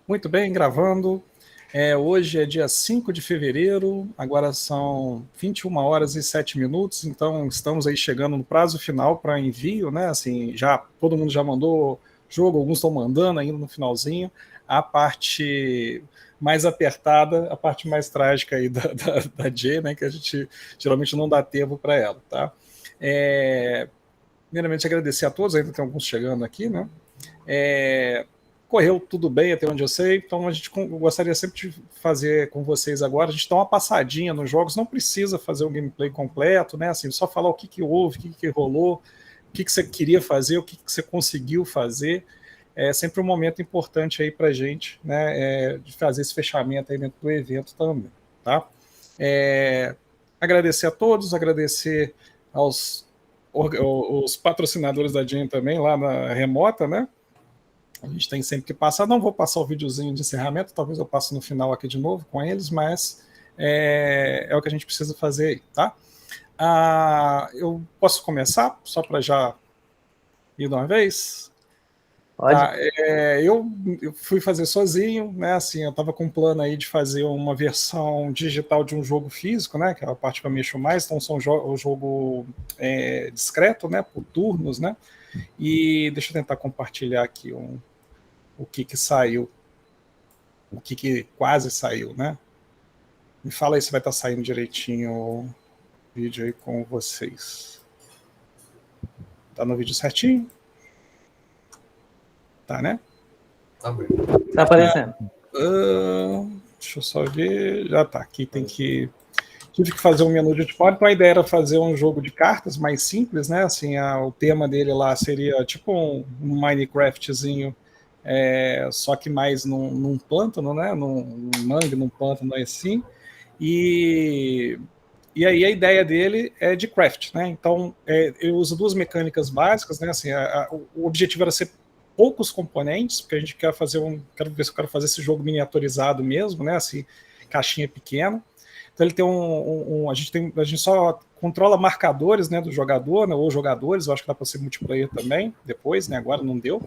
Muito bem, gravando. Hoje é dia 5 de fevereiro, agora são 21 horas e 7 minutos, então estamos aí chegando no prazo final para envio, né? Assim, já todo mundo já mandou jogo, alguns estão mandando ainda no finalzinho. A parte mais apertada, a parte mais trágica aí da J, né? Que a gente geralmente não dá tempo para ela, tá? Primeiramente, agradecer a todos, ainda tem alguns chegando aqui, né? Correu tudo bem até onde eu sei, então a gente gostaria sempre de fazer com vocês agora, a gente dá uma passadinha nos jogos, não precisa fazer um gameplay completo, né? Assim, só falar o que houve, o que rolou, o que você queria fazer, o que você conseguiu fazer. É sempre um momento importante aí para a gente, né? De fazer esse fechamento aí dentro do evento também, tá? Agradecer a todos, agradecer aos os patrocinadores da Jam também, lá na remota, né? A gente tem sempre que passar. Não vou passar o videozinho de encerramento, talvez eu passe no final aqui de novo com eles, mas é o que a gente precisa fazer aí, tá? Eu posso começar, só para já ir de uma vez? Pode. Tá, eu fui fazer sozinho, né? Assim, eu estava com um plano aí de fazer uma versão digital de um jogo físico, né? Que é a parte que eu mexo mais, então são o jogo discreto, né? Por turnos, né? E deixa eu tentar compartilhar aqui o que saiu, o que quase saiu, né? Me fala aí se vai estar saindo direitinho o vídeo aí com vocês. Tá no vídeo certinho? Tá, né? Tá bem. Tá aparecendo. Deixa eu só ver. Já tá. Aqui tem que... Tive que fazer um menu de outboard, então a ideia era fazer um jogo de cartas mais simples, né? Assim, o tema dele lá seria tipo um Minecraftzinho, só que mais num pântano, né? Num mangue, num pântano assim. E aí a ideia dele é de craft, né? Então eu uso duas mecânicas básicas, né? Assim, o objetivo era ser poucos componentes, porque a gente quer fazer quero ver se eu quero fazer esse jogo miniaturizado mesmo, né? Assim, caixinha pequena. Então ele tem a gente só controla marcadores, né, do jogador, né, ou jogadores, eu acho que dá para ser multiplayer também, depois, né, agora não deu.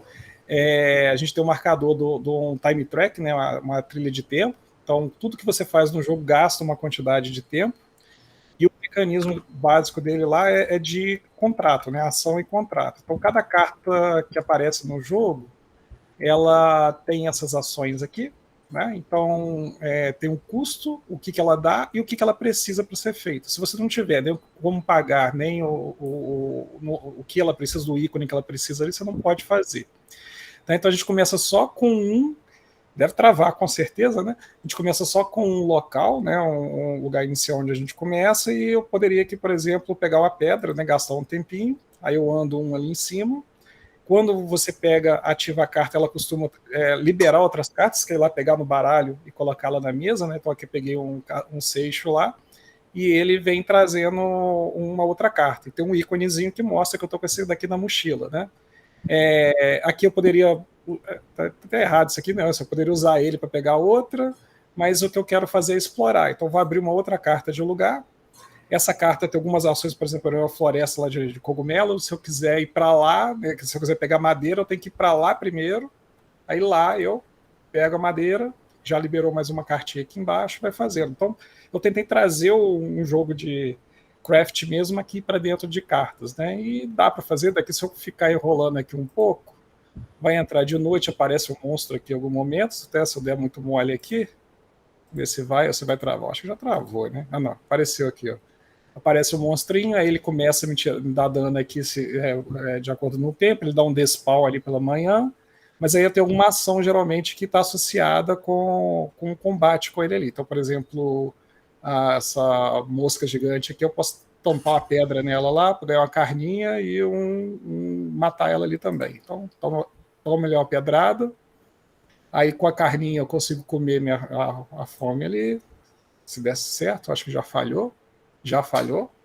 A gente tem um marcador do time track, né, uma trilha de tempo, então tudo que você faz no jogo gasta uma quantidade de tempo, e o mecanismo básico dele lá é de contrato, né, ação e contrato. Então cada carta que aparece no jogo, ela tem essas ações aqui, né? Então, tem um custo, o que ela dá e o que ela precisa para ser feito. Se você não tiver nem como pagar, nem o que ela precisa, do ícone que ela precisa ali, você não pode fazer. Tá? Então, a gente começa só com deve travar com certeza, né? A gente começa só com um local, né? Um lugar inicial onde a gente começa, e eu poderia aqui, por exemplo, pegar uma pedra, né? Gastar um tempinho, aí eu ando ali em cima. Quando você ativa a carta, ela costuma liberar outras cartas, que é ir lá pegar no baralho e colocá-la na mesa, né? Então aqui eu peguei um seixo lá, e ele vem trazendo uma outra carta. E tem um íconezinho que mostra que eu estou com esse daqui na mochila, né? Aqui eu poderia... Tá até errado isso aqui, né? Eu poderia usar ele para pegar outra, mas o que eu quero fazer é explorar. Então vou abrir uma outra carta de lugar. Essa carta tem algumas ações, por exemplo, uma floresta lá de cogumelo. Se eu quiser ir para lá, né, se eu quiser pegar madeira, eu tenho que ir para lá primeiro. Aí lá eu pego a madeira, já liberou mais uma cartinha aqui embaixo, vai fazendo. Então eu tentei trazer um jogo de craft mesmo aqui para dentro de cartas, né? E dá para fazer. Daqui, se eu ficar enrolando aqui um pouco, vai entrar de noite, aparece um monstro aqui em algum momento. Até se eu der muito mole aqui, ver se vai ou se vai travar. Acho que já travou, né? Ah, não, apareceu aqui, ó. Aparece o monstrinho, aí ele começa a me dar dano aqui de acordo com o tempo, ele dá um despawn ali pela manhã, mas aí eu tenho alguma ação geralmente que está associada com o combate com ele ali. Então, por exemplo, essa mosca gigante aqui, eu posso tampar uma pedra nela lá, dar uma carninha e matar ela ali também. Então, toma ali uma pedrada, aí com a carninha eu consigo comer a fome ali, se desse certo, acho que já falhou,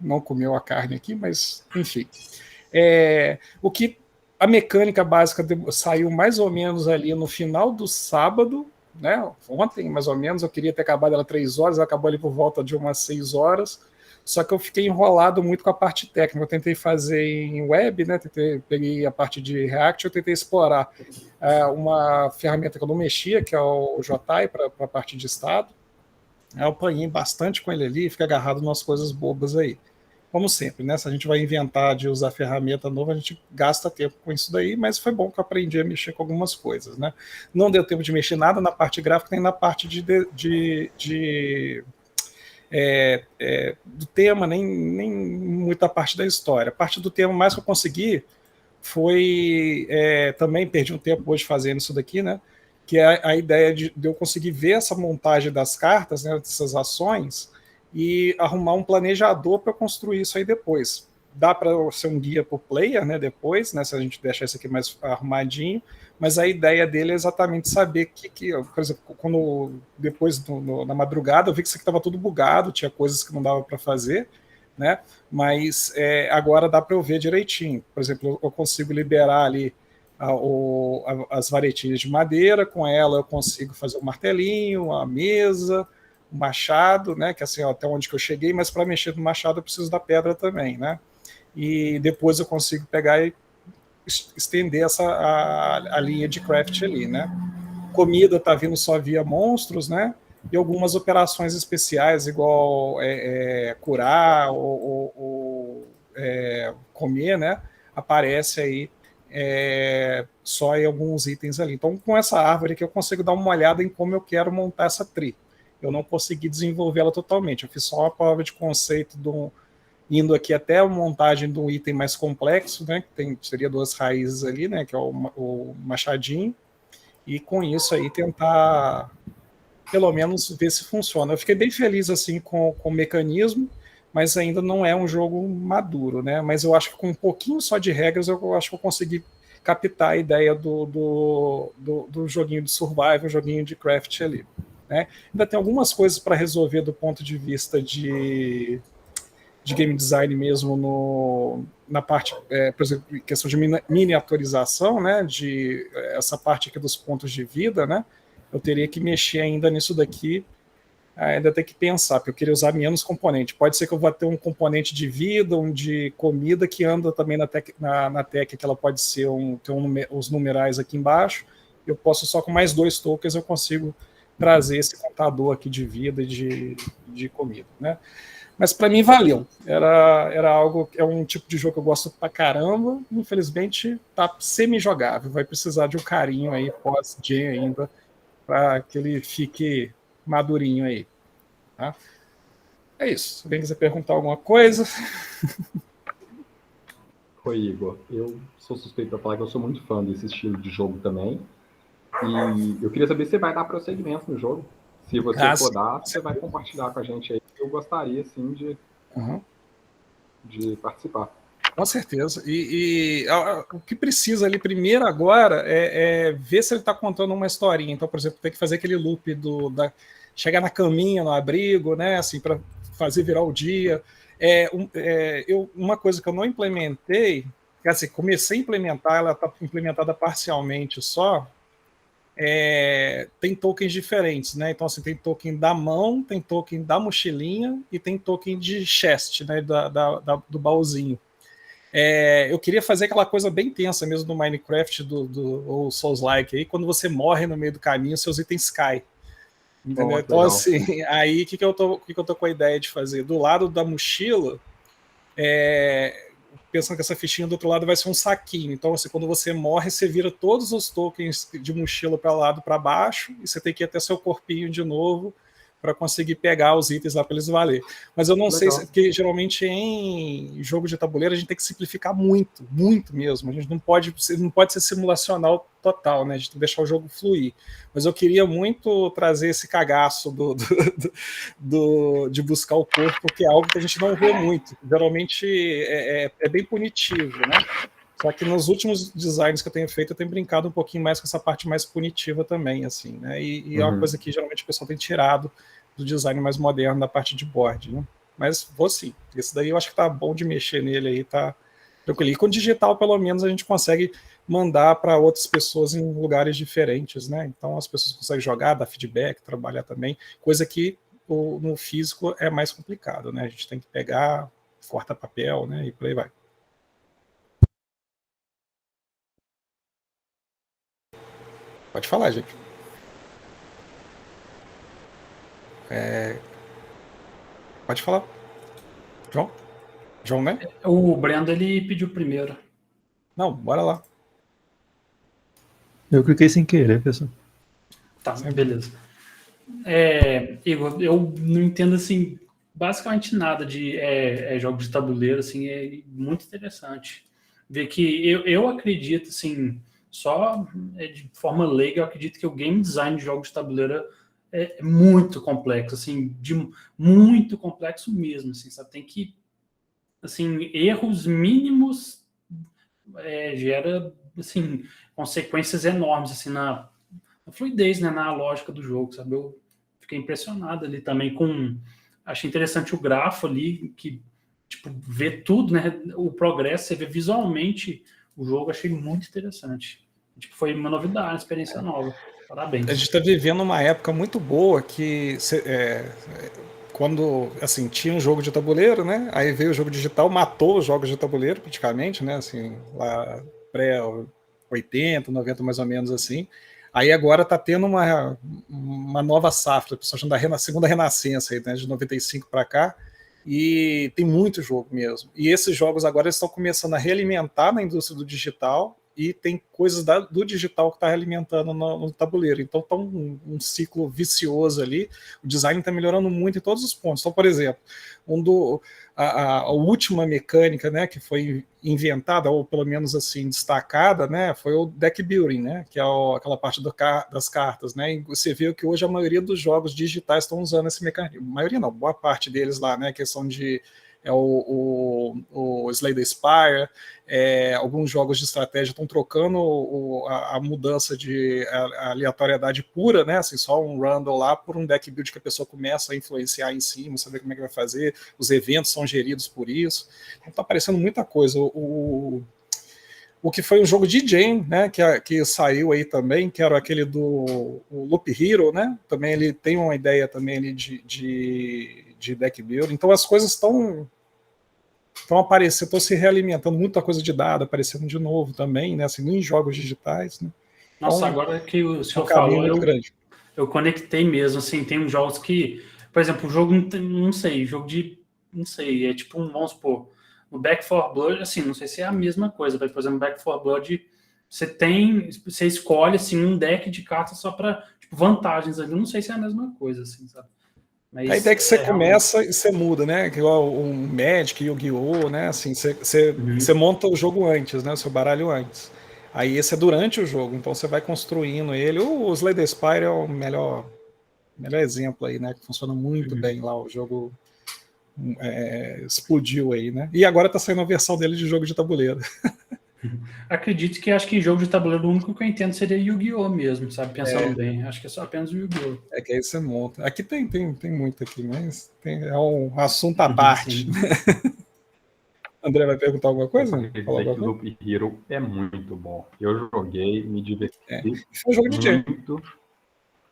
não comeu a carne aqui, mas enfim. O que a mecânica básica saiu mais ou menos ali no final do sábado, né? Ontem, mais ou menos, eu queria ter acabado ela 3 horas, ela acabou ali por volta de umas 6 horas, só que eu fiquei enrolado muito com a parte técnica. Eu tentei fazer em web, né? Peguei a parte de React, eu tentei explorar uma ferramenta que eu não mexia, que é o JTI, para a parte de estado. Eu apanhei bastante com ele ali, fica agarrado nas coisas bobas aí. Como sempre, né? Se a gente vai inventar de usar ferramenta nova, a gente gasta tempo com isso daí, mas foi bom que eu aprendi a mexer com algumas coisas, né? Não deu tempo de mexer nada na parte gráfica, nem na parte do tema, nem muita parte da história. A parte do tema mais que eu consegui foi... também perdi um tempo hoje fazendo isso daqui, né? Que é a ideia de eu conseguir ver essa montagem das cartas, né, dessas ações, e arrumar um planejador para construir isso aí depois. Dá para ser um guia para o player, né, depois, né, se a gente deixar isso aqui mais arrumadinho, mas a ideia dele é exatamente saber por exemplo, quando depois na madrugada eu vi que isso aqui estava tudo bugado, tinha coisas que não dava para fazer, né, mas agora dá para eu ver direitinho. Por exemplo, eu consigo liberar ali as varetinhas de madeira, com ela eu consigo fazer um martelinho, a mesa, o machado, né, que assim, até onde que eu cheguei, mas para mexer no machado eu preciso da pedra também, né, e depois eu consigo pegar e estender a linha de craft ali, né. Comida tá vindo só via monstros, né, e algumas operações especiais, igual curar ou comer, né, aparece aí só em alguns itens ali. Então, com essa árvore aqui, eu consigo dar uma olhada em como eu quero montar essa tree. Eu não consegui desenvolvê-la totalmente. Eu fiz só uma prova de conceito indo aqui até a montagem de um item mais complexo, né? Que seria 2 raízes ali, né? Que é o machadinho. E com isso aí tentar, pelo menos, ver se funciona. Eu fiquei bem feliz assim com o mecanismo, mas ainda não é um jogo maduro, né? Mas eu acho que com um pouquinho só de regras eu acho que eu consegui captar a ideia do joguinho de survival, joguinho de craft ali, né? Ainda tem algumas coisas para resolver do ponto de vista de game design mesmo na parte, por exemplo, questão de miniaturização, né? De essa parte aqui dos pontos de vida, né? Eu teria que mexer ainda nisso daqui. Ainda tem que pensar, porque eu queria usar menos componente. Pode ser que eu vá ter um componente de vida, um de comida, que anda também na tech, que ela pode ser os numerais aqui embaixo. Eu posso só com mais 2 tokens eu consigo trazer esse contador aqui de vida e de comida, né? Mas para mim valeu. Era algo, é um tipo de jogo que eu gosto pra caramba. Infelizmente tá semi-jogável. Vai precisar de um carinho aí pós-gen ainda para que ele fique madurinho aí. Tá? É isso. Se alguém quiser perguntar alguma coisa. Oi, Igor. Eu sou suspeito para falar que eu sou muito fã desse estilo de jogo também. E eu queria saber se você vai dar prosseguimento no jogo. Se você for dar, você vai compartilhar com a gente aí. Eu gostaria, sim, de participar. Com certeza. E o que precisa ali primeiro agora é ver se ele está contando uma historinha. Então, por exemplo, tem que fazer aquele loop chegar na caminha, no abrigo, né? Assim, para fazer virar o dia. Uma coisa que eu não implementei, assim, comecei a implementar, ela está implementada parcialmente só. Tem tokens diferentes, né? Então, assim, tem token da mão, tem token da mochilinha e tem token de chest, né? Do baúzinho. Eu queria fazer aquela coisa bem tensa mesmo do Minecraft ou Souls-like aí, quando você morre no meio do caminho, seus itens caem. Entendeu? Então, assim, aí o que eu tô com a ideia de fazer? Do lado da mochila, pensando que essa fichinha do outro lado vai ser um saquinho. Então, assim, quando você morre, você vira todos os tokens de mochila para lado para baixo, e você tem que ir até seu corpinho de novo para conseguir pegar os itens lá para eles valer. Mas eu não sei porque geralmente em jogo de tabuleiro a gente tem que simplificar muito, muito mesmo. A gente não pode ser simulacional total, né? A gente tem que deixar o jogo fluir. Mas eu queria muito trazer esse cagaço de buscar o corpo, porque é algo que a gente não vê muito. Geralmente é bem punitivo, né? Só que nos últimos designs que eu tenho feito, eu tenho brincado um pouquinho mais com essa parte mais punitiva também, assim, né? E é uma coisa que geralmente o pessoal tem tirado do design mais moderno da parte de board, né? Mas vou sim. Esse daí eu acho que tá bom de mexer nele aí, tá tranquilo. E com digital, pelo menos, a gente consegue mandar para outras pessoas em lugares diferentes, né? Então as pessoas conseguem jogar, dar feedback, trabalhar também, coisa que no físico é mais complicado, né? A gente tem que pegar, corta papel, né? E por aí vai. Pode falar, gente. Pode falar. João? João, né? O Brendo, ele pediu primeiro. Não, bora lá. Eu cliquei sem querer, pessoal. Tá, beleza. Igor, eu não entendo, assim, basicamente nada de jogos de tabuleiro, assim, é muito interessante. Ver que eu acredito, assim, só de forma leiga, eu acredito que o game design de jogos de tabuleiro é muito complexo, assim, muito complexo mesmo, assim, sabe? Tem que, assim, erros mínimos gera, assim, consequências enormes, assim, na fluidez, né, na lógica do jogo, sabe? Eu fiquei impressionado ali também achei interessante o grafo ali, que, tipo, vê tudo, né, o progresso, você vê visualmente o jogo, achei muito interessante. Tipo, foi uma novidade, uma experiência nova. Parabéns. A gente está vivendo uma época muito boa que quando, assim, tinha um jogo de tabuleiro, né, aí veio o jogo digital, matou os jogos de tabuleiro praticamente, né, assim, lá pré-80, 90 mais ou menos assim. Aí agora está tendo uma nova safra, o pessoal chama da segunda renascença, aí, né, de 95 para cá, e tem muito jogo mesmo. E esses jogos agora estão começando a realimentar na indústria do digital, e tem coisas do digital que está realimentando no tabuleiro. Então está um ciclo vicioso ali. O design está melhorando muito em todos os pontos. Então, por exemplo, a última mecânica, né, que foi inventada, ou pelo menos assim destacada, né, foi o deck building, né, que é aquela parte das cartas. Né, e você vê que hoje a maioria dos jogos digitais estão usando esse mecanismo. A maioria não, boa parte deles lá, né, questão de o Slay the Spire, alguns jogos de estratégia estão trocando a mudança de aleatoriedade pura, né? Assim, só um random lá por um deck build que a pessoa começa a influenciar em cima, saber como é que vai fazer, os eventos são geridos por isso. Então está aparecendo muita coisa. O que foi um jogo de Jane, né, que saiu aí também, que era aquele do Loop Hero, né? Também ele tem uma ideia também ali de deck build. Então as coisas estão aparecendo, estão se realimentando, muita coisa de dado aparecendo de novo também, né? Assim, em jogos digitais, né? Nossa, então, agora que o senhor falou, eu conectei mesmo, assim, tem uns jogos que, por exemplo, o jogo, não sei, é tipo vamos supor, no Back 4 Blood, assim, não sei se é a mesma coisa, mas, por exemplo, Back 4 Blood, você escolhe, assim, um deck de cartas só para, tipo, vantagens ali, eu não sei se é a mesma coisa, assim, sabe? Mas a ideia é que você começa e você muda, né? Igual um Magic, Yu-Gi-Oh!, né? Assim, você monta o jogo antes, né? O seu baralho antes. Aí esse é durante o jogo, então você vai construindo ele. O Slay the Spire é o melhor exemplo aí, né? Que funciona muito bem lá, o jogo explodiu aí, né? E agora tá saindo a versão dele de jogo de tabuleiro. Acredito que acho que jogo de tabuleiro o único que eu entendo seria Yu-Gi-Oh! Mesmo, sabe? Pensando bem. Acho que é só apenas o Yu-Gi-Oh! É que aí você monta. Aqui tem muito aqui, mas é um assunto à parte. André vai perguntar alguma coisa? Que o Loop Hero é muito bom. Eu joguei, me diverti foi um jogo de muito.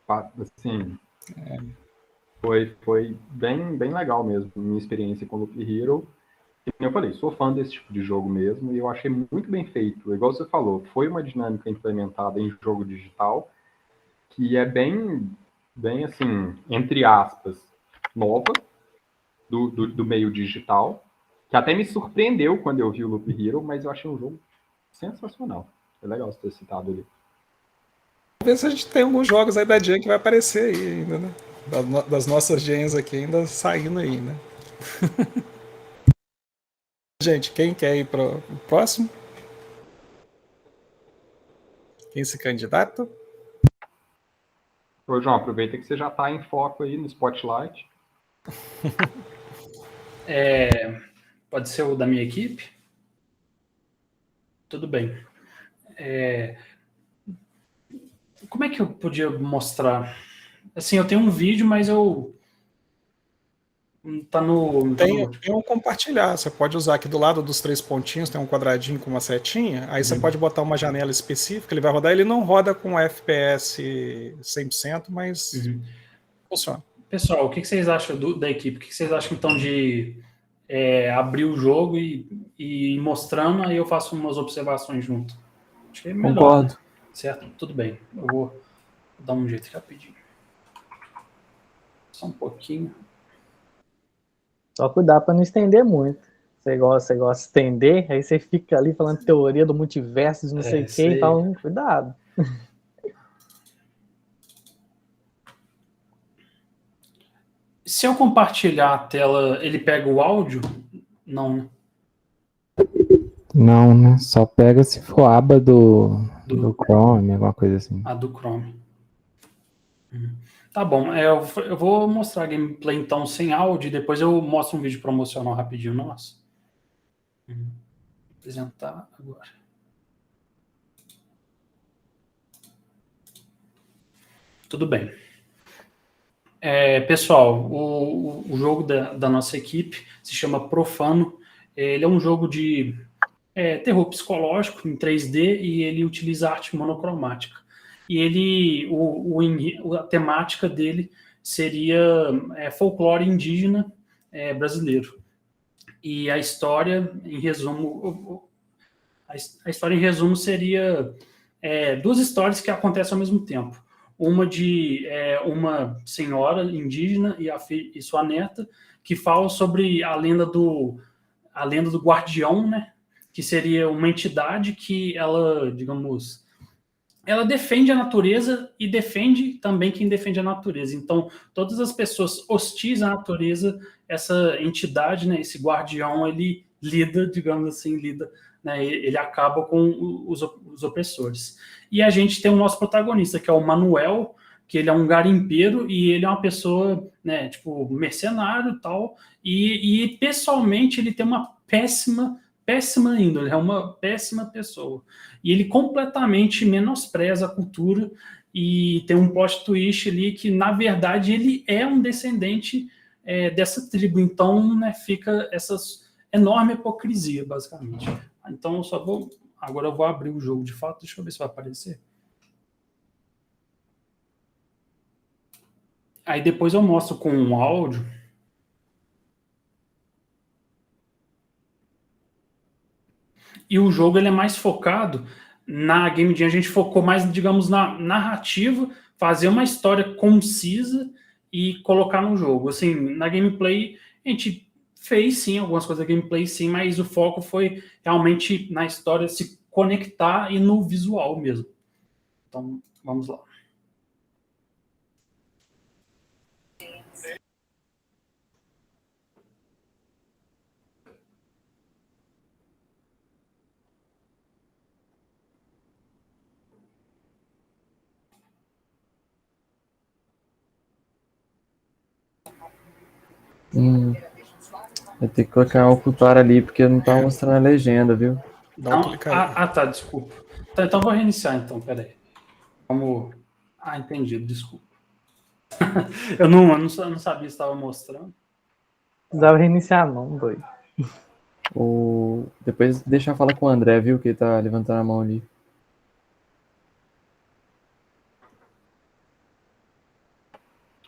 Assim, foi bem legal mesmo, minha experiência com o Loop Hero. Como eu falei, sou fã desse tipo de jogo mesmo, e eu achei muito bem feito. Igual você falou, foi uma dinâmica implementada em jogo digital, que é bem assim, entre aspas, nova, do meio digital, que até me surpreendeu quando eu vi o Loop Hero, mas eu achei um jogo sensacional. É legal você ter citado ele. Vamos ver se a gente tem alguns jogos aí da Gen que vai aparecer aí ainda, né? Das nossas gens aqui ainda saindo aí, né? Gente, quem quer ir para o próximo? Quem se candidata? Ô, João, aproveita que você já está em foco aí no Spotlight. Pode ser o da minha equipe? Tudo bem. Como é que eu podia mostrar? Assim, eu tenho um vídeo, mas Tem um compartilhar. Você pode usar aqui do lado dos 3 pontinhos, tem um quadradinho com uma setinha. Aí você pode botar uma janela específica, ele vai rodar. Ele não roda com FPS 100%, mas funciona. Pessoal, o que vocês acham da equipe? O que vocês acham, então, de abrir o jogo e ir mostrando, aí eu faço umas observações junto? Acho que é melhor, Concordo. né? Certo? Tudo bem. Eu vou dar um jeito rapidinho. Só um pouquinho. Só cuidar para não estender muito. Você gosta de estender, aí você fica ali falando teoria do multiverso, de não sei o quê, então cuidado. Se eu compartilhar a tela, ele pega o áudio? Não, né? Não, né? Só pega se for aba do Chrome, alguma coisa assim. A do Chrome. Tá bom, eu vou mostrar a gameplay então sem áudio e depois eu mostro um vídeo promocional rapidinho nosso. Vou apresentar agora. Tudo bem. Pessoal, o jogo da nossa equipe se chama Profano. Ele é um jogo de terror psicológico em 3D e ele utiliza arte monocromática. E ele, a temática dele seria folclore indígena brasileiro. E a história, em resumo, seria duas histórias que acontecem ao mesmo tempo. Uma de uma senhora indígena e sua neta, que fala sobre a lenda do guardião, né? Que seria uma entidade que ela, digamos, ela defende a natureza e defende também quem defende a natureza. Então, todas as pessoas hostis à natureza, essa entidade, né, esse guardião, ele lida, digamos assim, né, ele acaba com os opressores. E a gente tem o nosso protagonista, que é o Manuel, que ele é um garimpeiro e ele é uma pessoa, né, tipo, mercenário e tal, e pessoalmente ele tem uma péssima índole, é uma péssima pessoa. E ele completamente menospreza a cultura e tem um plot twist ali que, na verdade, ele é um descendente dessa tribo. Então, né, fica essa enorme hipocrisia, basicamente. Então, agora eu vou abrir o jogo de fato. Deixa eu ver se vai aparecer. Aí depois eu mostro com um áudio. E o jogo ele é mais focado na Game Jam, a gente focou mais, digamos, na narrativa, fazer uma história concisa e colocar no jogo. Assim, na gameplay, a gente fez sim algumas coisas da gameplay, sim, mas o foco foi realmente na história se conectar e no visual mesmo. Então, vamos lá. Vai ter que colocar o ocultar ali, porque não tá mostrando a legenda, viu? Dá um clique aí. Tá, desculpa. Tá, então vou reiniciar, então, peraí. Vamos... entendi, desculpa. eu não sabia se estava mostrando. Não precisava reiniciar, não, doido. Depois deixa eu falar com o André, viu? Que ele tá levantando a mão ali.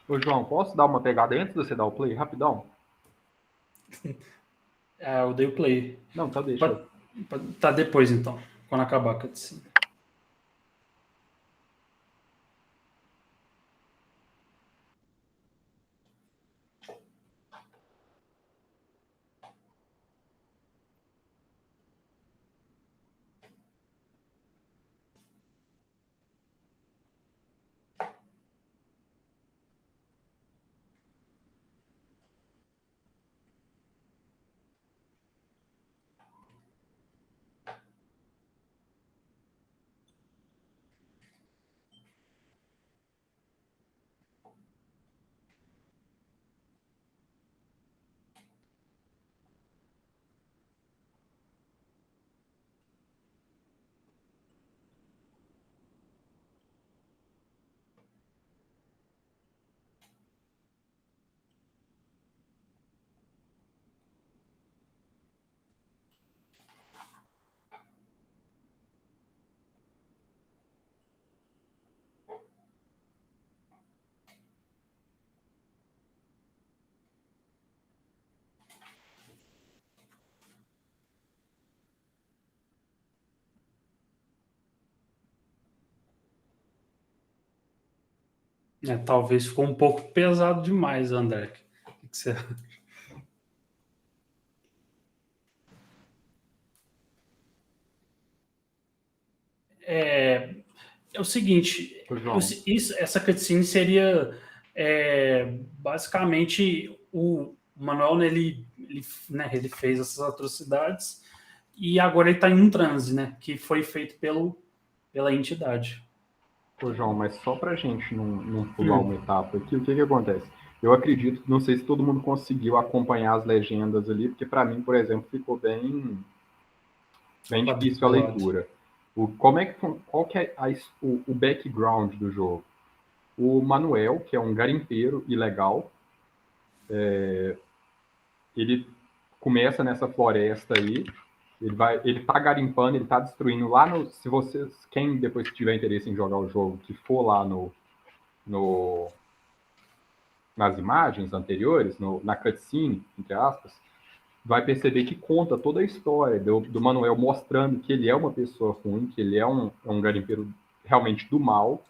Ô, João, posso dar uma pegada antes de você dar o play? Rapidão. Eu dei o play. Não, tá, deixa. Tá depois, então. Quando acabar a cutscene. Talvez ficou um pouco pesado demais, André. O que você... É o seguinte, essa cutscene seria basicamente o Manuel, ele fez essas atrocidades e agora ele está em um transe, né, que foi feito pela entidade. Ô, João, mas só pra gente não pular uma etapa aqui, o que acontece? Eu acredito, não sei se todo mundo conseguiu acompanhar as legendas ali, porque para mim, por exemplo, ficou bem difícil a leitura. Qual que é o background do jogo? O Manuel, que é um garimpeiro ilegal, ele começa nessa floresta aí, ele tá garimpando, ele tá destruindo lá no... Se vocês, quem depois tiver interesse em jogar o jogo, que for lá nas imagens anteriores, na cutscene, entre aspas, vai perceber que conta toda a história do Manuel, mostrando que ele é uma pessoa ruim, que ele é um garimpeiro realmente do mal.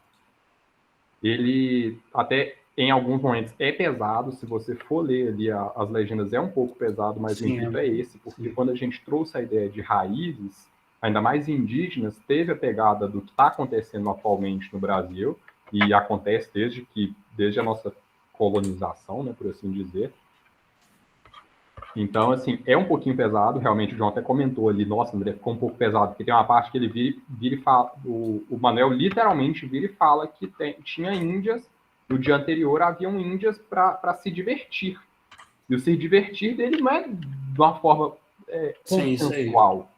Ele até, em alguns momentos, é pesado. Se você for ler ali as legendas, é um pouco pesado, mas o intuito é esse, porque quando a gente trouxe a ideia de raízes, ainda mais indígenas, teve a pegada do que está acontecendo atualmente no Brasil, e acontece desde a nossa colonização, né, por assim dizer. Então, assim, é um pouquinho pesado, realmente o João até comentou ali, nossa, André, ficou um pouco pesado, porque tem uma parte que ele vira e fala, o Manuel literalmente vira e fala que tinha índias, no dia anterior haviam índias para se divertir. E o se divertir dele não é de uma forma consensual.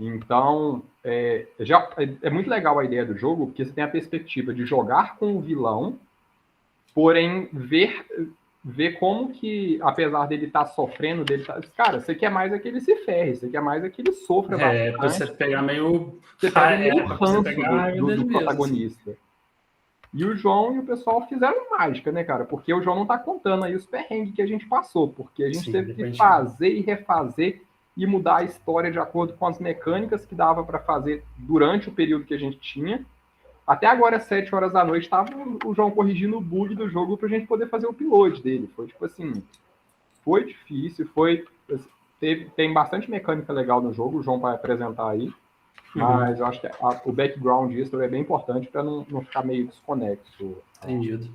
Então, é muito legal a ideia do jogo, porque você tem a perspectiva de jogar com o vilão, porém ver como que, apesar dele estar sofrendo, cara, você quer mais é que ele se ferre, você quer mais é que ele sofra bastante. Você pegar meio... Você pega meio ranço do protagonista. Assim. E o João e o pessoal fizeram mágica, né, cara? Porque o João não tá contando aí os perrengues que a gente passou, porque a gente teve que fazer e refazer e mudar a história de acordo com as mecânicas que dava para fazer durante o período que a gente tinha. Até agora, às 7 horas da noite, estava o João corrigindo o bug do jogo pra gente poder fazer o upload dele. Foi tipo assim, foi difícil, tem bastante mecânica legal no jogo, o João vai apresentar aí, mas eu acho que o background disso é bem importante para não ficar meio desconexo. Entendido.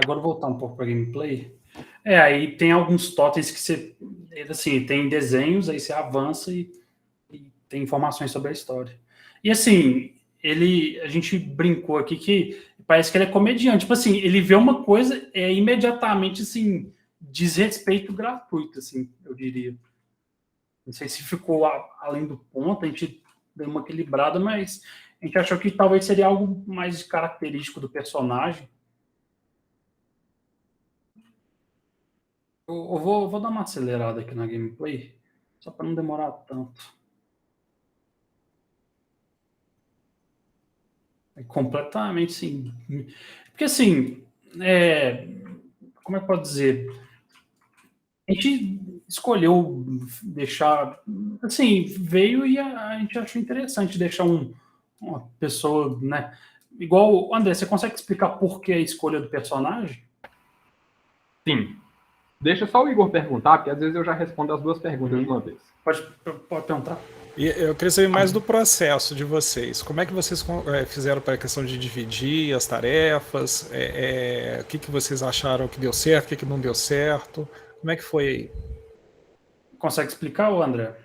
Agora voltar um pouco para gameplay. Aí tem alguns totens que você, assim, tem desenhos, aí você avança e tem informações sobre a história. E assim, a gente brincou aqui que parece que ele é comediante. Tipo assim, ele vê uma coisa, imediatamente, assim, desrespeito gratuito, assim, eu diria. Não sei se ficou além do ponto, a gente deu uma equilibrada, mas a gente achou que talvez seria algo mais característico do personagem. Eu vou dar uma acelerada aqui na gameplay, só para não demorar tanto. É completamente, sim. Porque, assim, como é que pode dizer? A gente escolheu deixar... Assim, veio e a gente achou interessante deixar uma pessoa, né? Igual, André, você consegue explicar por que a escolha do personagem? Sim. Deixa só o Igor perguntar, porque às vezes eu já respondo as duas perguntas de uma vez. Pode perguntar. E eu queria saber mais do processo de vocês. Como é que vocês fizeram para a questão de dividir as tarefas? O que vocês acharam que deu certo, o que não deu certo? Como é que foi aí? Consegue explicar, André?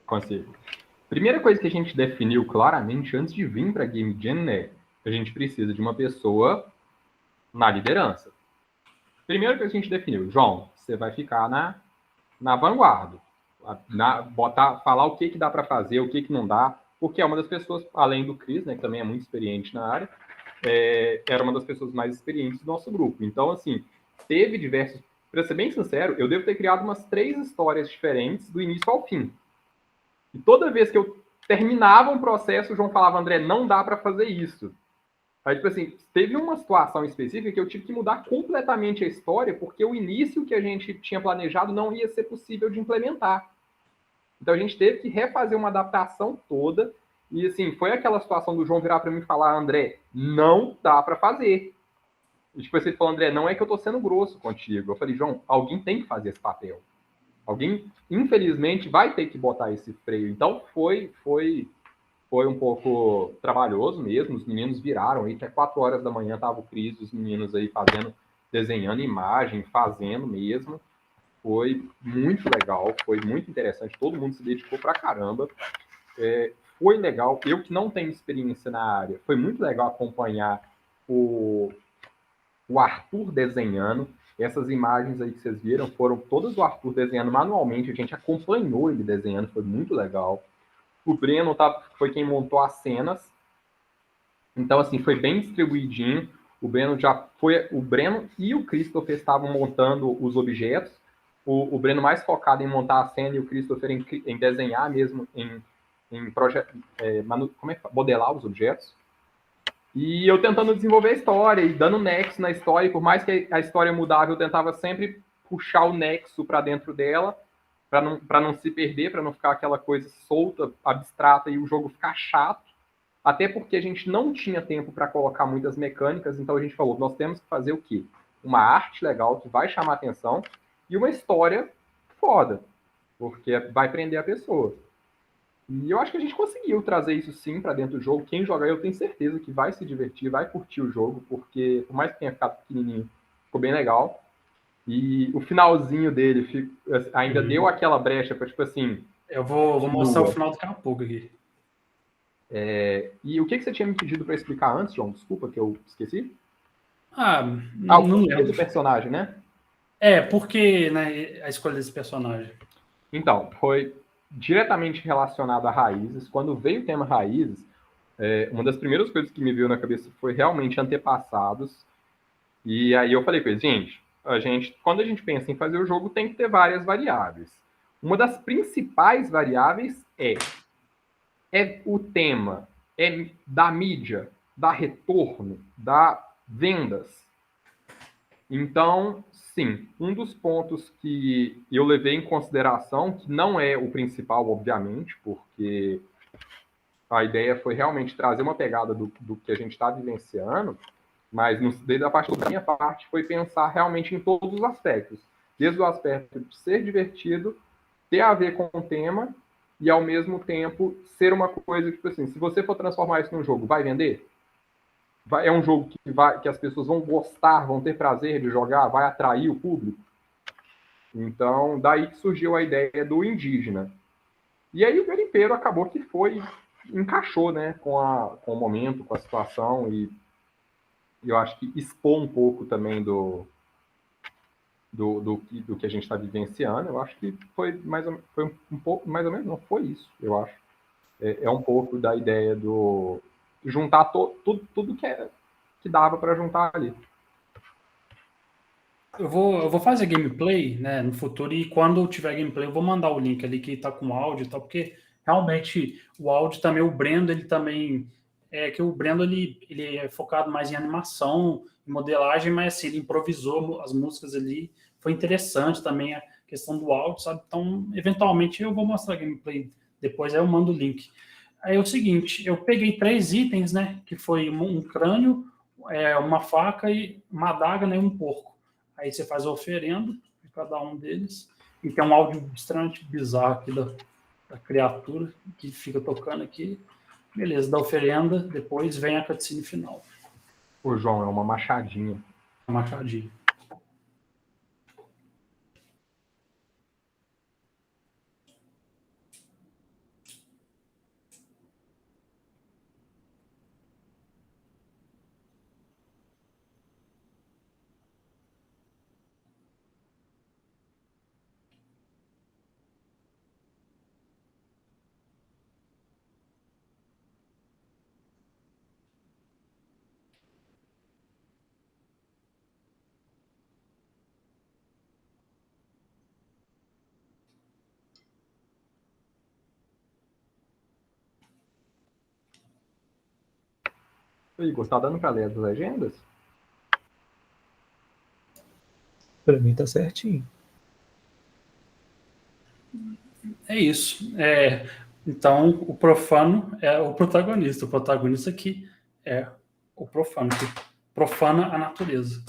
Consigo. Primeira coisa que a gente definiu claramente antes de vir para a Game Jam é que a gente precisa de uma pessoa na liderança. Primeira coisa que a gente definiu, João, você vai ficar na vanguarda. Falar o que dá para fazer, o que não dá, porque é uma das pessoas, além do Chris, né, que também é muito experiente na área, era uma das pessoas mais experientes do nosso grupo. Então, assim, teve diversos... Para ser bem sincero, eu devo ter criado umas 3 histórias diferentes do início ao fim. E toda vez que eu terminava um processo, o João falava, André, não dá para fazer isso. Aí, tipo assim, teve uma situação específica que eu tive que mudar completamente a história, porque o início que a gente tinha planejado não ia ser possível de implementar. Então, a gente teve que refazer uma adaptação toda, E assim, foi aquela situação do João virar para mim e falar, André, não dá para fazer. E tipo, ele falou, André, não é que eu tô sendo grosso contigo. Eu falei, João, alguém tem que fazer esse papel. Alguém, infelizmente, vai ter que botar esse freio. Então foi um pouco trabalhoso mesmo. Os meninos viraram aí, até 4 horas da manhã tava o Cris, os meninos aí desenhando imagem, fazendo mesmo. Foi muito legal, foi muito interessante. Todo mundo se dedicou pra caramba. Foi legal. Eu que não tenho experiência na área, foi muito legal acompanhar o Arthur desenhando. Essas imagens aí que vocês viram foram todas o Arthur desenhando manualmente. A gente acompanhou ele desenhando, foi muito legal. O Breno foi quem montou as cenas. Então, assim, foi bem distribuidinho. O Breno e o Christopher estavam montando os objetos. O Breno mais focado em montar a cena e o Christopher em desenhar mesmo, modelar os objetos. E eu tentando desenvolver a história e dando nexo na história, e por mais que a história mudava, eu tentava sempre puxar o nexo para dentro dela, para não se perder, para não ficar aquela coisa solta, abstrata e o jogo ficar chato. Até porque a gente não tinha tempo para colocar muitas mecânicas, então a gente falou, nós temos que fazer o quê? Uma arte legal que vai chamar atenção e uma história foda, porque vai prender a pessoa. E eu acho que a gente conseguiu trazer isso sim para dentro do jogo. Quem jogar, eu tenho certeza que vai se divertir, vai curtir o jogo, porque por mais que tenha ficado pequenininho, ficou bem legal. E o finalzinho dele ainda deu aquela brecha para, tipo assim... Eu vou mostrar o final daqui a pouco aqui. E o que você tinha me pedido para explicar antes, João? Desculpa que eu esqueci. Não lembro. Do personagem, né? Porque, né, a escolha desse personagem. Então, foi diretamente relacionado a raízes. Quando veio o tema raízes, uma das primeiras coisas que me veio na cabeça foi realmente antepassados. E aí eu falei com eles, gente, quando a gente pensa em fazer o jogo, tem que ter várias variáveis. Uma das principais variáveis é o tema, da mídia, da retorno, da vendas. Então, sim, um dos pontos que eu levei em consideração, que não é o principal, obviamente, porque a ideia foi realmente trazer uma pegada do que a gente está vivenciando, mas desde a parte da minha parte foi pensar realmente em todos os aspectos. Desde o aspecto de ser divertido, ter a ver com o tema e, ao mesmo tempo, ser uma coisa que, tipo assim, se você for transformar isso num jogo, vai vender? É um jogo que as pessoas vão gostar, vão ter prazer de jogar, vai atrair o público? Então, daí que surgiu a ideia do indígena. E aí o garimpeiro acabou que encaixou, né, com o momento, com a situação, e eu acho que expor um pouco também do que a gente está vivenciando. Eu acho que foi um pouco, mais ou menos, não foi isso, eu acho. É um pouco da ideia do juntar tudo que dava para juntar ali. Eu vou fazer gameplay, né, no futuro, e quando eu tiver gameplay, eu vou mandar o link ali que tá com áudio e tal, porque realmente o áudio também, o Brendo, ele também. Que o Brendo ele é focado mais em animação, em modelagem, mas assim, ele improvisou as músicas ali. Foi interessante também a questão do áudio, sabe? Então, eventualmente, eu vou mostrar gameplay depois, aí eu mando o link. Aí é o seguinte, eu peguei 3 itens, né? Que foi um crânio, uma faca e uma adaga, né, e um porco. Aí você faz a oferenda de cada um deles. E tem um áudio extremamente bizarro aqui da criatura que fica tocando aqui. Beleza, da oferenda, depois vem a cutscene final. O João, é uma machadinha. Machadinho. Igor, tá dando para ler as legendas? Para mim tá certinho. É isso. Então, o profano é o protagonista aqui é o profano, que profana a natureza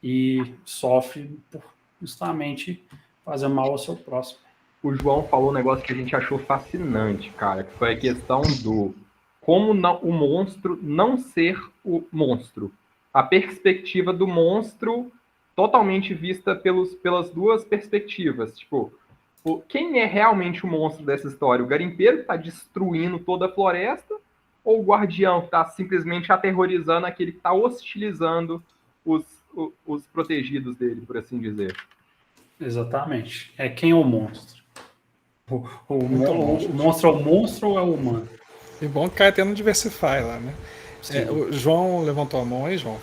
e sofre por justamente fazer mal ao seu próximo. O João falou um negócio que a gente achou fascinante, cara, que foi a questão do como o monstro não ser o monstro. A perspectiva do monstro totalmente vista pelas duas perspectivas. Tipo, quem é realmente o monstro dessa história? O garimpeiro que está destruindo toda a floresta ou o guardião que está simplesmente aterrorizando aquele que está hostilizando os protegidos dele, por assim dizer? Exatamente. Quem é o monstro? O monstro é o monstro ou é o humano? E bom que cai até no Diversify lá, né? O João levantou a mão aí, João.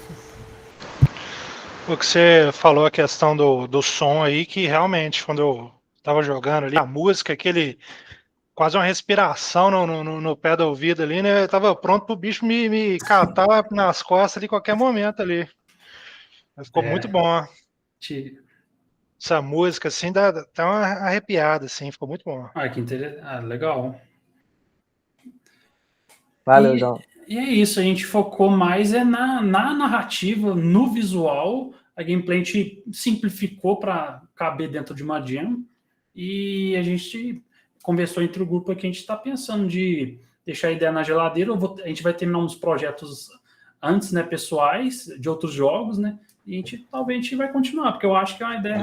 O que você falou, a questão do som aí, que realmente, quando eu tava jogando ali, a música, aquele quase uma respiração no pé do ouvido ali, né? Eu tava pronto pro bicho me catar nas costas ali qualquer momento ali. Ficou muito bom. Essa música, assim, dá uma arrepiada, assim, ficou muito bom. Que interessante. Legal. Valeu, João. E é isso, a gente focou mais na narrativa, no visual. A gameplay a gente simplificou para caber dentro de uma jam. E a gente conversou entre o grupo que a gente está pensando de deixar a ideia na geladeira. A gente vai terminar uns projetos antes, né, pessoais, de outros jogos, né? E talvez a gente vai continuar, porque eu acho que é uma ideia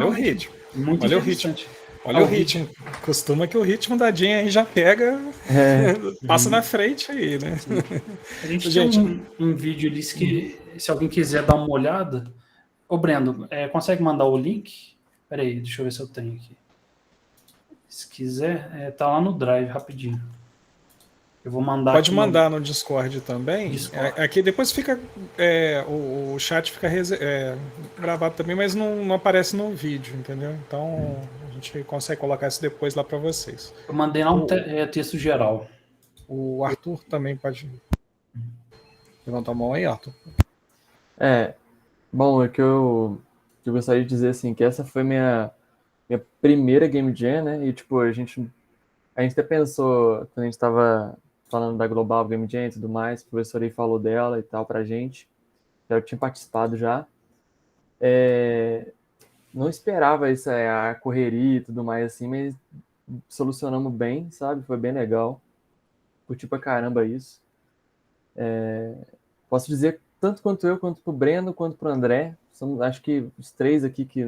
muito interessante. Olha o ritmo. Costuma que o ritmo da Jam aí já pega, passa na frente aí, né? A gente tem um vídeo ali que, se alguém quiser dar uma olhada. Ô, Brendo, consegue mandar o link? Peraí, deixa eu ver se eu tenho aqui. Se quiser, tá lá no Drive, rapidinho. Eu vou mandar. Pode mandar no Discord também. Aqui depois fica. O chat fica gravado também, mas não aparece no vídeo, entendeu? Então a gente consegue colocar isso depois lá para vocês. Eu mandei lá um texto geral. O Arthur também pode. Levantar a mão aí, Arthur. Bom, que eu gostaria de dizer assim, que essa foi minha primeira Game Jam, né? E tipo, a gente até pensou, quando a gente estava falando da Global Game Jam e tudo mais, o professor aí falou dela e tal pra gente, eu tinha participado já. Não esperava isso, a correria e tudo mais assim, mas solucionamos bem, sabe? Foi bem legal. Curti pra caramba isso. Posso dizer, tanto quanto eu, quanto pro Breno, quanto pro André, acho que os três aqui que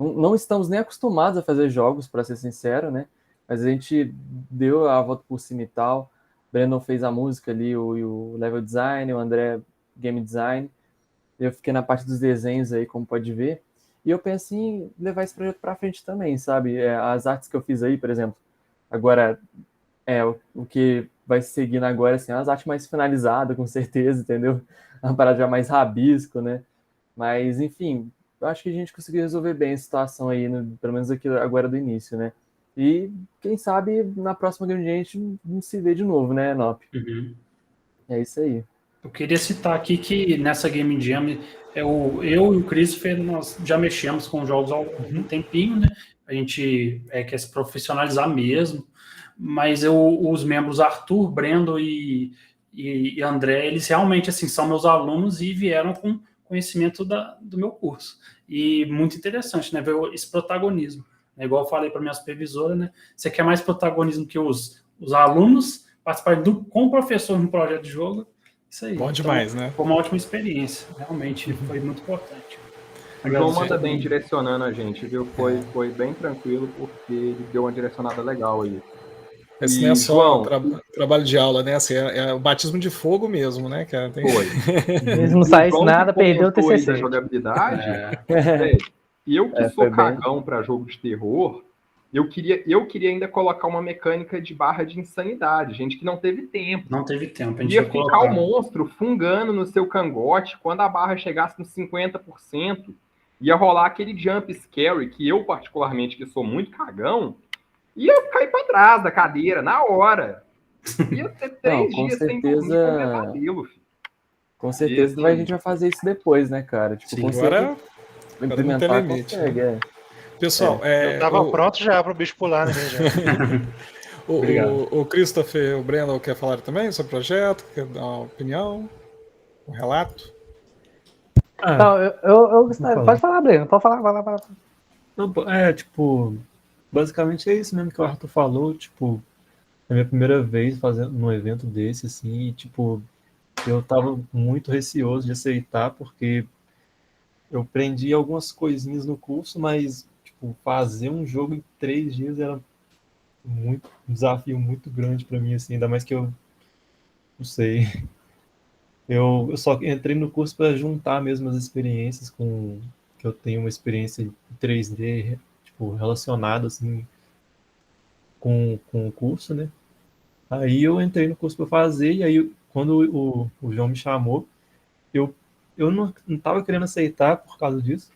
não estamos nem acostumados a fazer jogos, para ser sincero, né? Mas a gente deu a volta por cima e tal. O Brandon fez a música ali, o level design, o André game design. Eu fiquei na parte dos desenhos aí, como pode ver. E eu penso em levar esse projeto para frente também, sabe? As artes que eu fiz aí, por exemplo. Agora, o que vai seguindo agora, assim, as artes mais finalizadas, com certeza, entendeu? Uma parada já mais rabisco, né? Mas, enfim, eu acho que a gente conseguiu resolver bem a situação aí, pelo menos aqui agora do início, né? E quem sabe na próxima Game Jam a gente não se vê de novo, né, Nop? É isso aí. Eu queria citar aqui que nessa Game Jam eu e o Christopher nós já mexemos com jogos há um tempinho, né? A gente quer se profissionalizar mesmo, mas os membros Arthur, Brendo e André, eles realmente assim são meus alunos e vieram com conhecimento do meu curso. E muito interessante, né? Ver esse protagonismo. Igual eu falei para minha supervisora, né? Você quer mais protagonismo que os alunos participarem com o professor no projeto de jogo? Isso aí. Bom demais, né? Foi uma ótima experiência. Realmente foi muito importante. O João manda bem direcionando a gente, viu? Foi bem tranquilo, porque ele deu uma direcionada legal aí. Esse não é só trabalho de aula, né? Assim, é o batismo de fogo mesmo, né, cara? Foi. Eles não saíram nada, perdeu o TCC. Da jogabilidade. Eu que sou cagão para jogo de terror, eu queria ainda colocar uma mecânica de barra de insanidade, gente que não teve tempo. Não teve tempo. A gente ia ficar o monstro fungando no seu cangote, quando a barra chegasse nos 50%, ia rolar aquele jump scary, que eu particularmente, que sou muito cagão, ia cair para trás da cadeira, na hora. Ia ter 3 dias sem dormir com pesadelo, filho. Com certeza a gente vai fazer isso depois, né, cara? Tipo, sim, agora implementar consegue, Pessoal, eu tava pronto já pro bicho pular, né? Obrigado. O Christopher, o Breno quer falar também sobre o projeto? Quer dar uma opinião? Um relato? Não, eu gostaria. Pode falar, Breno. Pode falar, vai lá. Não, tipo, basicamente é isso mesmo que o Arthur falou, tipo, é a minha primeira vez fazendo um evento desse, assim, e, tipo, eu tava muito receoso de aceitar, porque eu aprendi algumas coisinhas no curso, mas, tipo, fazer um jogo em 3 dias era um desafio muito grande para mim, assim, ainda mais que eu, não sei, eu só entrei no curso para juntar mesmo as experiências que eu tenho uma experiência em 3D, tipo, relacionada, assim, com o curso, né? Aí eu entrei no curso para fazer, e aí quando o João me chamou, eu, eu não estava querendo aceitar por causa disso,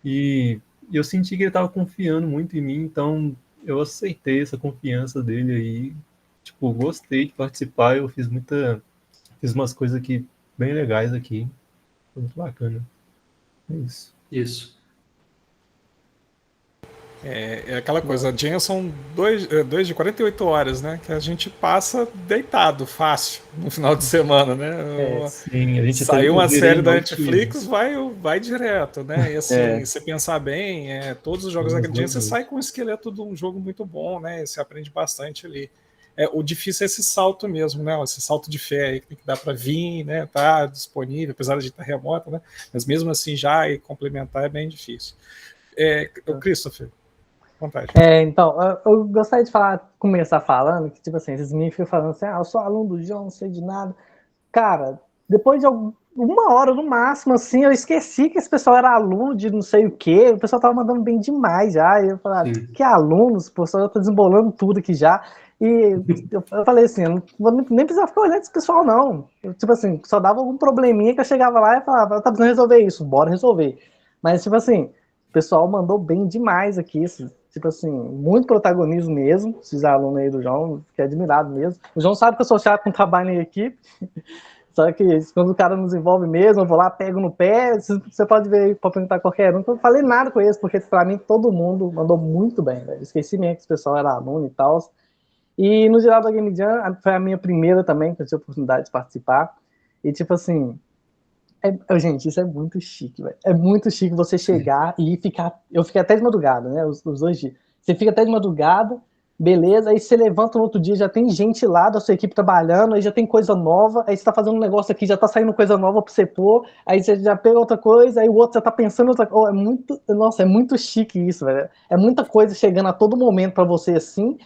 e eu senti que ele estava confiando muito em mim, então eu aceitei essa confiança dele aí, tipo, gostei de participar, eu fiz umas coisas aqui bem legais aqui, foi muito bacana. É isso. Isso. É aquela coisa, a Jam são 2 de 48 horas, né? Que a gente passa deitado, fácil, no final de semana, né? Sim, a gente Saiu uma zerei série da 9 Netflix, quilos. vai direto, né? E assim, se pensar bem, todos os jogos da Umas Jam, você 2 sai noites. com um esqueleto de um jogo muito bom, né? E você aprende bastante ali. O difícil é esse salto mesmo, né? Esse salto de fé aí que tem que dar para vir, né? Tá disponível, apesar de estar remota, né? Mas mesmo assim já e complementar é bem difícil. O Christopher, vontade. Então, eu gostaria de começar falando que, tipo assim, esses meninos ficam falando assim, eu sou aluno do João, não sei de nada. Cara, depois de uma hora no máximo, assim, eu esqueci que esse pessoal era aluno de não sei o quê, o pessoal tava mandando bem demais já, e eu falei, que alunos, o pessoal tá desembolando tudo aqui já, e eu falei assim, eu não vou nem precisar ficar olhando esse pessoal não, tipo assim, só dava algum probleminha que eu chegava lá e falava, tá precisando resolver isso, bora resolver, mas tipo assim, o pessoal mandou bem demais aqui, tipo assim, muito protagonismo mesmo, esses alunos aí do João, fiquei admirado mesmo, o João sabe que eu sou chato com trabalho em equipe, só que quando o cara nos envolve mesmo, eu vou lá, pego no pé, você pode ver aí, pode perguntar qualquer um, eu não falei nada com eles, porque pra mim todo mundo mandou muito bem, velho. Esqueci mesmo que esse pessoal era aluno e tal. E no geral da Game Jam, foi a minha primeira também, que eu tive a oportunidade de participar. E tipo assim, gente, isso é muito chique, velho. É muito chique você chegar e ficar. Eu fiquei até de madrugada, né? Os 2 dias. Você fica até de madrugada, beleza, aí você levanta no outro dia, já tem gente lá da sua equipe trabalhando, aí já tem coisa nova, aí você tá fazendo um negócio aqui, já tá saindo coisa nova pra você pôr, aí você já pega outra coisa, aí o outro já tá pensando em outra coisa. Nossa, é muito chique isso, velho. É muita coisa chegando a todo momento pra você assim,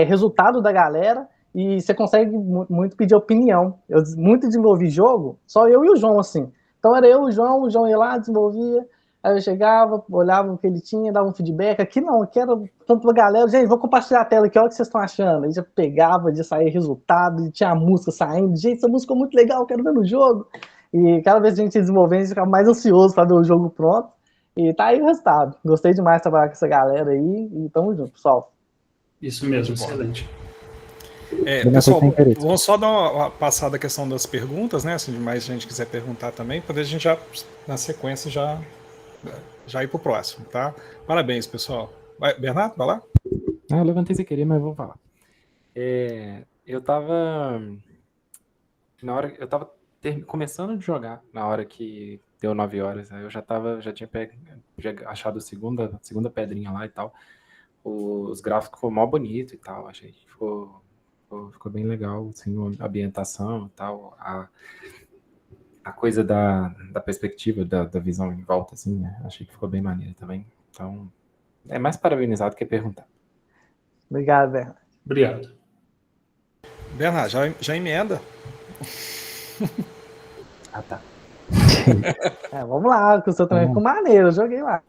resultado da galera, e você consegue muito pedir opinião. Eu muito desenvolvi jogo, só eu e o João, assim. Então era eu, o João ia lá, desenvolvia, aí eu chegava, olhava o que ele tinha, dava um feedback. Aqui não, aqui era tanto pra galera, gente, vou compartilhar a tela aqui, olha o que vocês estão achando. Aí já pegava, de sair resultado, e tinha a música saindo, gente, essa música é muito legal, quero ver no jogo. E cada vez que a gente ia desenvolvendo, a gente ficava mais ansioso para ver o jogo pronto. E tá aí o resultado. Gostei demais de trabalhar com essa galera aí, e tamo junto, pessoal. Isso mesmo, excelente. Pessoal, vamos só dar uma passada a questão das perguntas, né? Se mais gente quiser perguntar também, para a gente já, na sequência, já ir pro próximo, tá? Parabéns, pessoal. Bernardo, vai lá. Eu levantei sem querer, mas vou falar. Eu tava começando de jogar na hora que deu 9 horas. Aí eu já tinha achado a segunda pedrinha lá e tal. Os gráficos ficou mó bonito e tal. Achei que ficou bem legal, assim, a ambientação e tal, a coisa da perspectiva, da visão em volta, assim, né? Achei que ficou bem maneiro também. Então, é mais parabenizar do que perguntar. Obrigado, Bernardo. Obrigado. Bernardo, já emenda. Tá. Vamos lá, que o seu também ficou maneiro, eu joguei lá.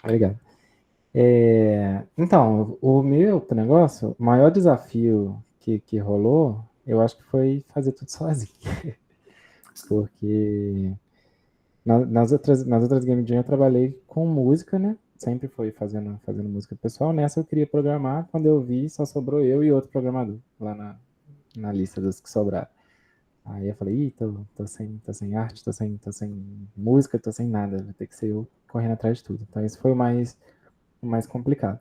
Obrigado. Então, o meu negócio, o maior desafio que rolou, eu acho que foi fazer tudo sozinho. Porque nas outras Game Jam eu trabalhei com música, né? Sempre foi fazendo música pessoal. Nessa eu queria programar, quando eu vi, só sobrou eu e outro programador lá na lista dos que sobraram. Aí eu falei, tô sem arte, tô sem música, tô sem nada, vai ter que ser eu correndo atrás de tudo. Então esse foi o mais complicado.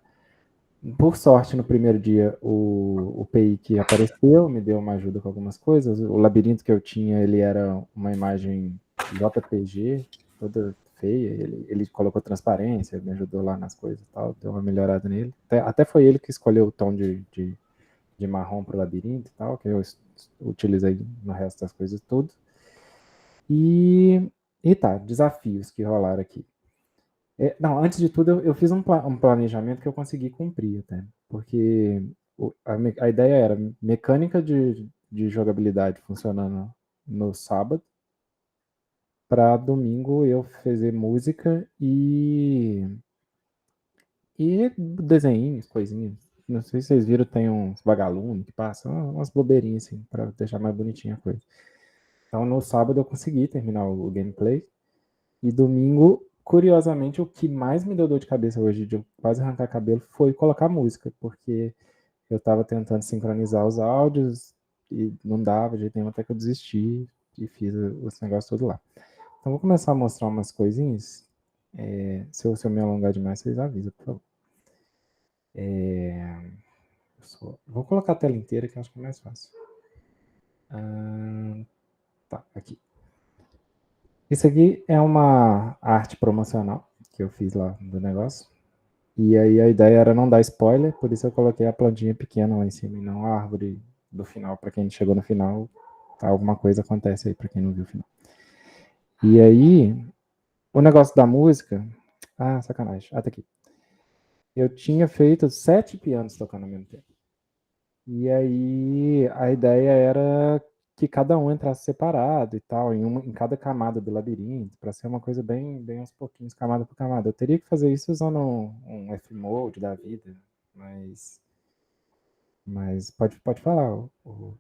Por sorte, no primeiro dia, o PI que apareceu me deu uma ajuda com algumas coisas. O labirinto que eu tinha, ele era uma imagem JPG, toda feia. Ele colocou transparência, me ajudou lá nas coisas e tal, deu uma melhorada nele. Até foi ele que escolheu o tom de marrom para o labirinto e tal, que eu utilizei no resto das coisas tudo. E tá, desafios que rolaram aqui. Não, antes de tudo, eu fiz um planejamento que eu consegui cumprir até, porque a ideia era mecânica de jogabilidade funcionando no sábado, para domingo eu fazer música e desenhinhos, coisinhas. Não sei se vocês viram, tem uns vagalumes que passam, umas bobeirinhas assim, para deixar mais bonitinha a coisa. Então no sábado eu consegui terminar o gameplay, e domingo, curiosamente, o que mais me deu dor de cabeça hoje, de eu quase arrancar cabelo, foi colocar música, porque eu estava tentando sincronizar os áudios e não dava de jeito nenhum, até que eu desisti e fiz os negócios todos lá. Então vou começar a mostrar umas coisinhas. Se eu me alongar demais, vocês avisam, por favor. Vou colocar a tela inteira, que eu acho que é mais fácil. Tá, aqui. Isso aqui é uma arte promocional que eu fiz lá do negócio. E aí a ideia era não dar spoiler, por isso eu coloquei a plantinha pequena lá em cima e não a árvore do final. Para quem chegou no final, alguma coisa acontece aí para quem não viu o final. E aí, o negócio da música... sacanagem. Tá aqui. Eu tinha feito 7 pianos tocando ao mesmo tempo. E aí a ideia era que cada um entrasse separado e tal, em cada camada do labirinto, para ser uma coisa bem aos pouquinhos, camada por camada. Eu teria que fazer isso usando um F-Mode da vida, mas pode falar, o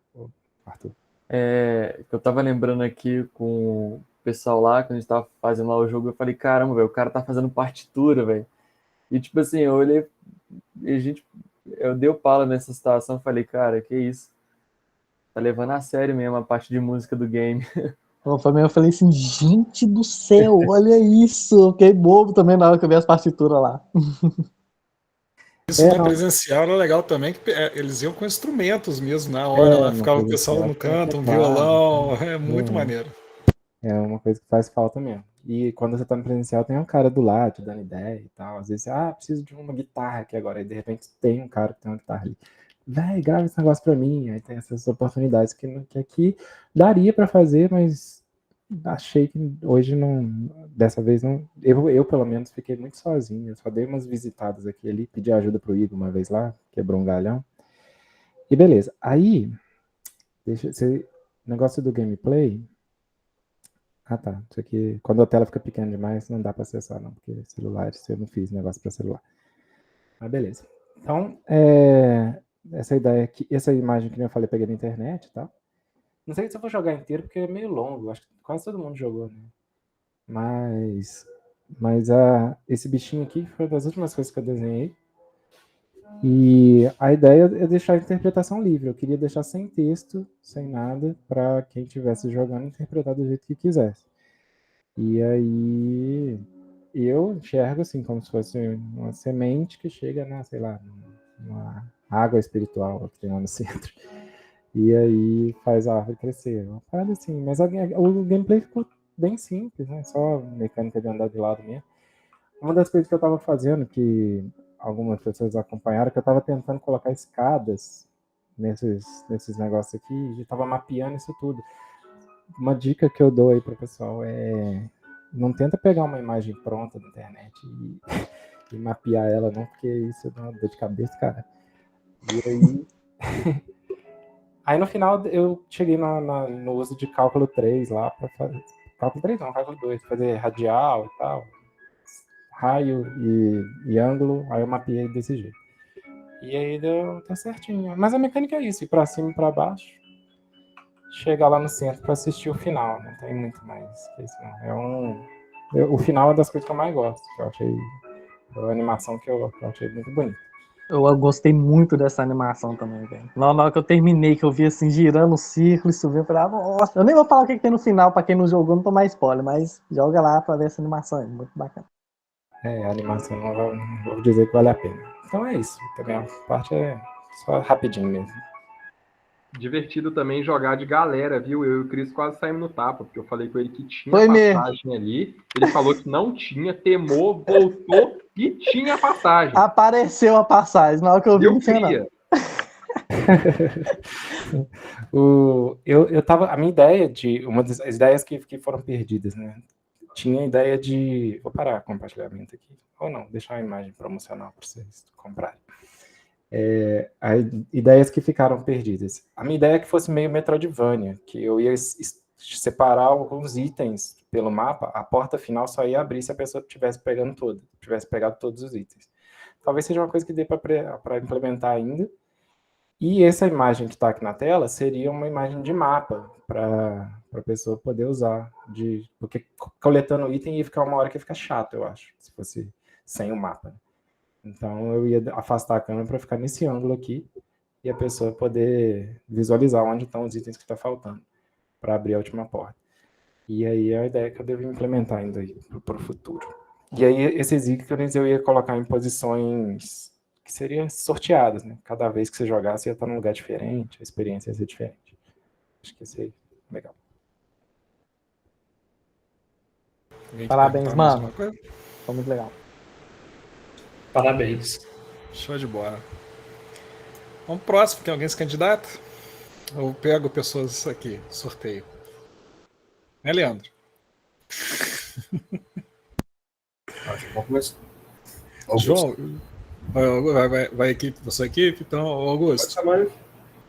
Arthur. Eu tava lembrando aqui com o pessoal lá, quando a gente tava fazendo lá o jogo, eu falei, caramba, velho, o cara tá fazendo partitura, velho. E tipo assim, eu olhei, eu dei o pala nessa situação, falei, cara, que isso? Tá levando a sério mesmo a parte de música do game. Eu falei assim, gente do céu, olha isso. Eu fiquei bobo também na hora que eu vi as partituras lá. Isso no presencial era legal também, que eles iam com instrumentos mesmo na hora, lá ficava o pessoal no canto, um violão, muito maneiro. É uma coisa que faz falta mesmo. E quando você tá no presencial, tem um cara do lado te dando ideia e tal. Às vezes, preciso de uma guitarra aqui agora. E de repente tem um cara que tem uma guitarra ali. Véi, grava esse negócio pra mim. Aí tem essas oportunidades que aqui daria pra fazer, mas achei que hoje não, dessa vez não. Eu pelo menos fiquei muito sozinho. Eu só dei umas visitadas aqui e ali, pedi ajuda pro Igor uma vez lá, quebrou um galhão. E beleza. Aí, negócio do gameplay. Tá. Isso aqui, quando a tela fica pequena demais, não dá para acessar, não, porque celulares, eu não fiz negócio para celular. Mas beleza. Então, essa ideia aqui, essa imagem que eu falei, peguei na internet e tal. Não sei se eu vou jogar inteiro, porque é meio longo, acho que quase todo mundo jogou, né? Mas esse bichinho aqui foi uma das últimas coisas que eu desenhei. E a ideia é deixar a interpretação livre. Eu queria deixar sem texto, sem nada, para quem estivesse jogando interpretar do jeito que quisesse. E aí eu enxergo assim como se fosse uma semente que chega na, sei lá, uma água espiritual que tem lá no centro. E aí faz a árvore crescer. Uma parada assim, mas o gameplay ficou bem simples, né? Só mecânica de andar de lado mesmo. Uma das coisas que eu estava fazendo, que algumas pessoas acompanharam, que eu estava tentando colocar escadas nesses negócios aqui, e estava mapeando isso tudo. Uma dica que eu dou aí para o pessoal é não tenta pegar uma imagem pronta da internet e mapear ela, não, porque isso dá uma dor de cabeça, cara. E aí... aí no final eu cheguei no uso de cálculo 3 lá para fazer... Cálculo 3 não, cálculo 2, fazer radial e tal, raio e ângulo, aí eu mapeei desse jeito. E aí deu certinho. Mas a mecânica é isso, ir pra cima e pra baixo, chegar lá no centro pra assistir o final, não tem muito mais que isso não. O final é uma das coisas que eu mais gosto, que eu achei a animação que eu achei muito bonita. Eu gostei muito dessa animação também, velho. Na hora que eu terminei, que eu vi assim, girando o círculo, subindo, eu falei, nossa, eu nem vou falar o que tem no final, pra quem não jogou, não tomar spoiler, mas joga lá pra ver essa animação aí, muito bacana. A animação, não vou dizer que vale a pena. Então é isso. Também a parte é só rapidinho mesmo. Divertido também jogar de galera, viu? Eu e o Cris quase saímos no tapa, porque eu falei com ele que tinha Foi mesmo. passagem ali. Ele falou que não tinha, temou, voltou e tinha passagem. Apareceu a passagem, na hora que eu vi Eu não tinha queria. nada. Eu tava. A minha ideia de. Uma das ideias que foram perdidas, né? Tinha a ideia de. Vou parar o compartilhamento aqui. Ou não, deixar uma imagem promocional para vocês comprarem. Ideias que ficaram perdidas. A minha ideia é que fosse meio Metroidvania, que eu ia separar alguns itens pelo mapa, a porta final só ia abrir se a pessoa tivesse pegado todos os itens. Talvez seja uma coisa que dê para implementar ainda. E essa imagem que está aqui na tela seria uma imagem de mapa para a pessoa poder usar. Porque coletando item ia ficar uma hora que ia ficar chato, eu acho, se fosse sem o mapa. Então eu ia afastar a câmera para ficar nesse ângulo aqui e a pessoa poder visualizar onde estão os itens que está faltando para abrir a última porta. E aí é a ideia que eu devo implementar ainda para o futuro. E aí esses ícones eu ia colocar em posições que seriam sorteadas, né? Cada vez que você jogasse, ia estar num lugar diferente, a experiência ia ser diferente. Acho que isso aí é legal. Parabéns, mano. Foi muito legal. Parabéns. Show de bola. Vamos pro próximo, tem alguém se candidata? Eu pego pessoas aqui, sorteio. Né, Leandro? Acho que vamos começar. João, vai equipe, sua equipe? Então, Augusto.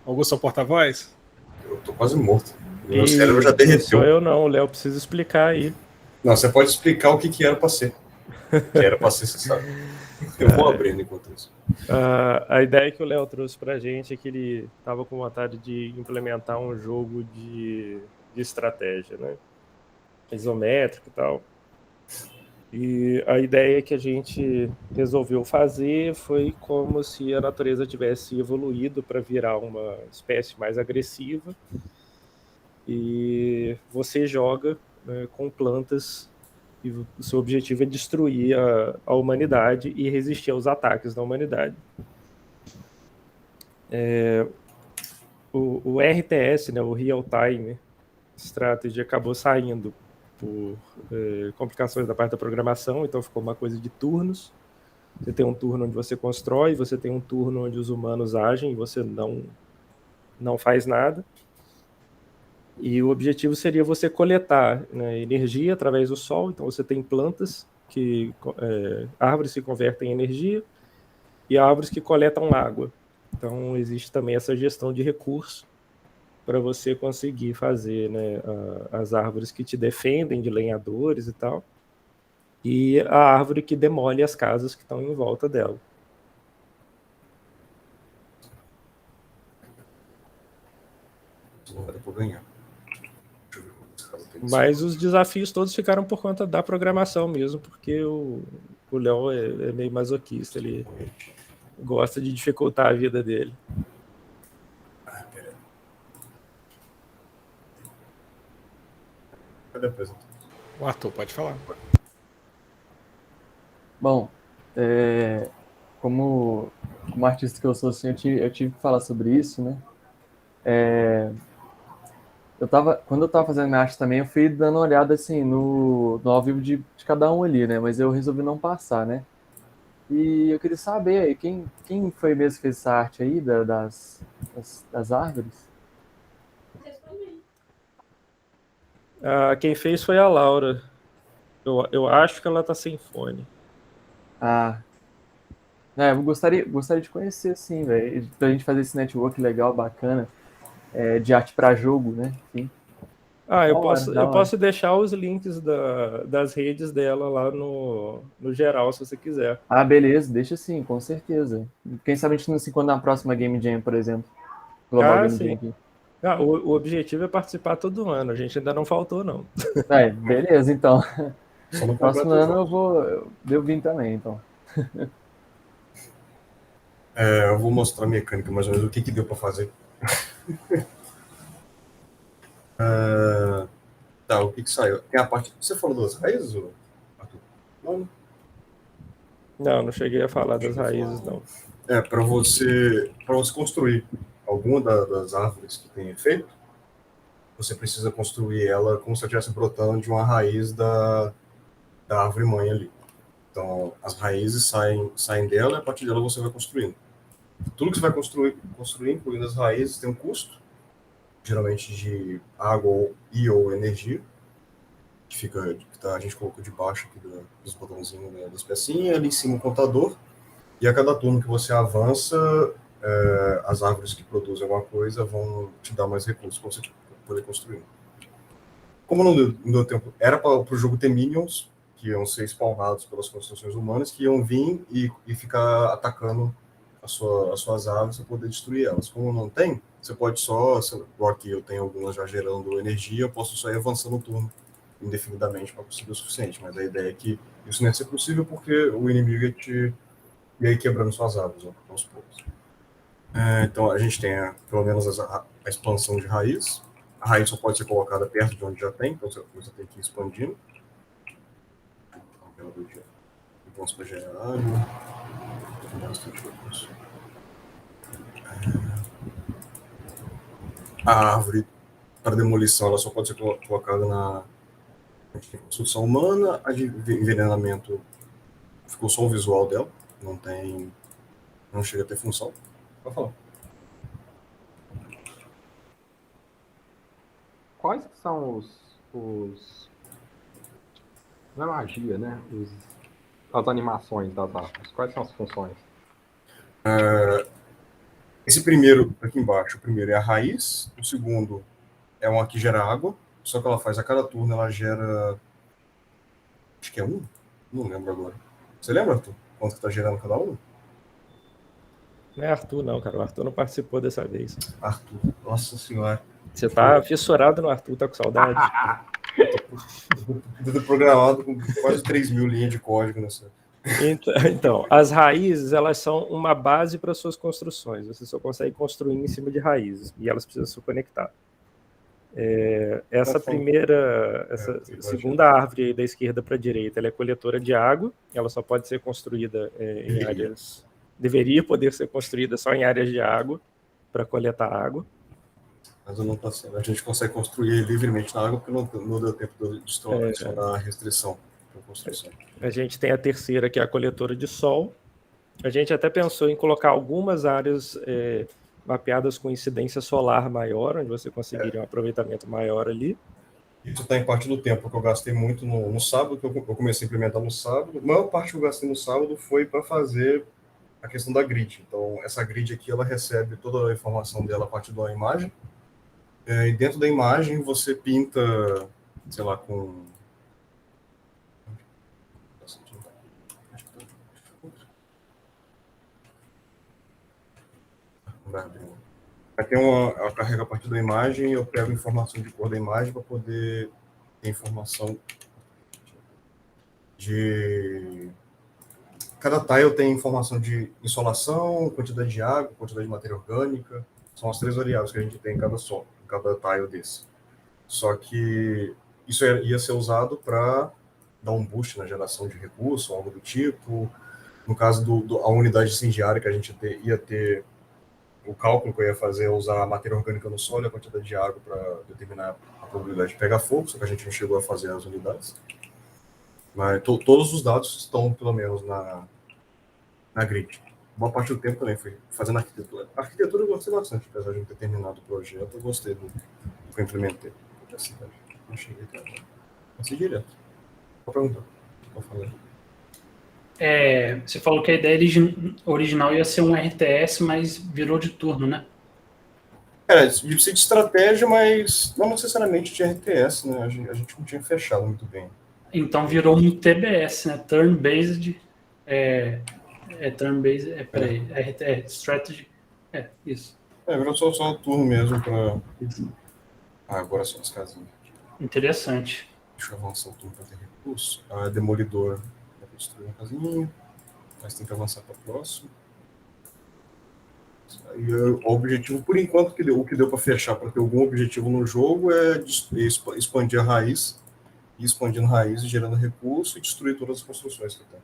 Augusto é o porta-voz? Eu tô quase morto. Meu cérebro já derreteu. Sou eu não, o Léo precisa explicar aí. Não, você pode explicar o que era pra ser. O que era pra ser, você sabe. Eu vou abrindo enquanto isso. A ideia que o Léo trouxe pra gente é que ele estava com vontade de implementar um jogo de estratégia, né? Isométrico e tal. E a ideia que a gente resolveu fazer foi como se a natureza tivesse evoluído para virar uma espécie mais agressiva. E você joga, né, com plantas e o seu objetivo é destruir a humanidade e resistir aos ataques da humanidade. O RTS, né, o Real Time Strategy, acabou saindo por complicações da parte da programação, então ficou uma coisa de turnos. Você tem um turno onde você constrói, você tem um turno onde os humanos agem e você não faz nada. E o objetivo seria você coletar, né, energia através do sol. Então você tem plantas, árvores que convertem em energia e árvores que coletam água. Então existe também essa gestão de recursos para você conseguir fazer, né, as árvores que te defendem de lenhadores e tal, e a árvore que demole as casas que estão em volta dela. Não vai dar pra ganhar. Mas os desafios todos ficaram por conta da programação mesmo, porque o Léo é meio masoquista, ele gosta de dificultar a vida dele. O Arthur, pode falar. Bom, como artista que eu sou, assim, eu tive que falar sobre isso, né? Quando eu tava fazendo minha arte também, eu fui dando uma olhada, assim, no ao vivo de cada um ali, né? Mas eu resolvi não passar, né? E eu queria saber aí, quem foi mesmo que fez essa arte aí das árvores? Quem fez foi a Laura. Eu acho que ela tá sem fone. Eu gostaria de conhecer, assim, velho, pra gente fazer esse network legal, bacana, de arte para jogo, né? Enfim. Eu posso deixar os links das redes dela lá no geral, se você quiser. Beleza, deixa sim, com certeza. Quem sabe a gente não se encontra na próxima Game Jam, por exemplo. Global Game sim. Jam aqui. O objetivo é participar todo ano, a gente ainda não faltou, não. Beleza, então. No próximo ano eu vim também, então. Eu vou mostrar a mecânica, mais ou menos, o que deu para fazer. O que saiu? Tem a parte... Você falou das raízes, Arthur? Não. Não cheguei a falar das raízes, não. Para você construir alguma das árvores que tem efeito, você precisa construir ela como se ela estivesse brotando de uma raiz da árvore mãe ali. Então, as raízes saem dela e a partir dela você vai construindo. Tudo que você vai construir incluindo as raízes, tem um custo, geralmente de água ou energia, que a gente colocou debaixo aqui dos botãozinhos, né, das pecinhas, ali em cima o contador, e a cada turno que você avança, as árvores que produzem alguma coisa vão te dar mais recursos para você poder construir. Como não deu tempo, era para o jogo ter minions, que iam ser spawnados pelas construções humanas, que iam vir e ficar atacando as suas árvores para poder destruir elas. Como não tem, você pode só, igual aqui eu tenho algumas já gerando energia, eu posso só ir avançando o turno indefinidamente para conseguir o suficiente, mas a ideia é que isso não ia ser possível porque o inimigo ia ir quebrando suas árvores aos poucos. Então a gente tem pelo menos a expansão de raiz. A raiz só pode ser colocada perto de onde já tem, então você tem que ir expandindo. Vamos para gerar água. Tem bastante recurso. A árvore para demolição ela só pode ser colocada na construção humana. A de envenenamento ficou só o visual dela, não chega a ter função. Pode falar. Quais que são os não é magia, né? As animações das árvores. Quais são as funções? Esse primeiro, aqui embaixo, o primeiro é a raiz, o segundo é uma que gera água, só que ela faz a cada turno, ela gera... Acho que é um? Não lembro agora. Você lembra, Arthur? Quanto que tá gerando cada um? Não é Arthur, não, cara. O Arthur não participou dessa vez. Arthur, nossa senhora. Você tá fissurado no Arthur, tá com saudade? Tudo programado com quase 3.000 linhas de código nessa... Então, as raízes, elas são uma base para suas construções. Você só consegue construir em cima de raízes, e elas precisam se conectar. Essa segunda árvore aí da esquerda para a direita, ela é coletora de água, ela só pode ser construída em áreas... Deveria poder ser construída só em áreas de água, para coletar água. Mas não está sendo. A gente consegue construir livremente na água, porque não deu tempo de estourar a restrição para construção. A gente tem a terceira, que é a coletora de sol. A gente até pensou em colocar algumas áreas mapeadas com incidência solar maior, onde você conseguiria um aproveitamento maior ali. Isso está em parte do tempo, porque eu gastei muito no sábado, que eu comecei a implementar no sábado. A maior parte que eu gastei no sábado foi para fazer a questão da grid. Então, essa grid aqui, ela recebe toda a informação dela a partir da imagem. E dentro da imagem, você pinta, sei lá, com... Aqui ela carrega a partir da imagem e eu pego a informação de cor da imagem para poder ter informação de... Cada tile tem informação de insolação, quantidade de água, quantidade de matéria orgânica. São as 3 variáveis que a gente tem em cada tile desse. Só que isso ia ser usado para dar um boost na geração de recurso, algo do tipo. No caso a unidade incendiária que a gente ia ter, o cálculo que eu ia fazer é usar a matéria orgânica no solo e a quantidade de água para determinar a probabilidade de pegar fogo, só que a gente não chegou a fazer as unidades. Mas todos os dados estão, pelo menos, na grid. Boa parte do tempo também fui fazendo arquitetura. A arquitetura eu gostei bastante, apesar de não ter terminado o projeto, eu gostei do que eu implementei. Não cheguei até agora. Passei direto. Vou perguntar. Vou falar. Você falou que a ideia original ia ser um RTS, mas virou de turno, né? De ser de estratégia, mas não necessariamente de RTS, né? A gente não tinha fechado muito bem. Então virou um TBS, né? Turn-based. Turn-based. Peraí. Strategy. Isso. Virou só o turno mesmo para. Agora são as casinhas. Interessante. Deixa eu avançar o turno para ter recurso. A demolidora vai destruir uma casinha, mas tem que avançar para o próximo. E o objetivo, por enquanto, o que deu para fechar para ter algum objetivo no jogo é expandir a raiz, e expandindo a raiz, gerando recurso e destruir todas as construções que tem.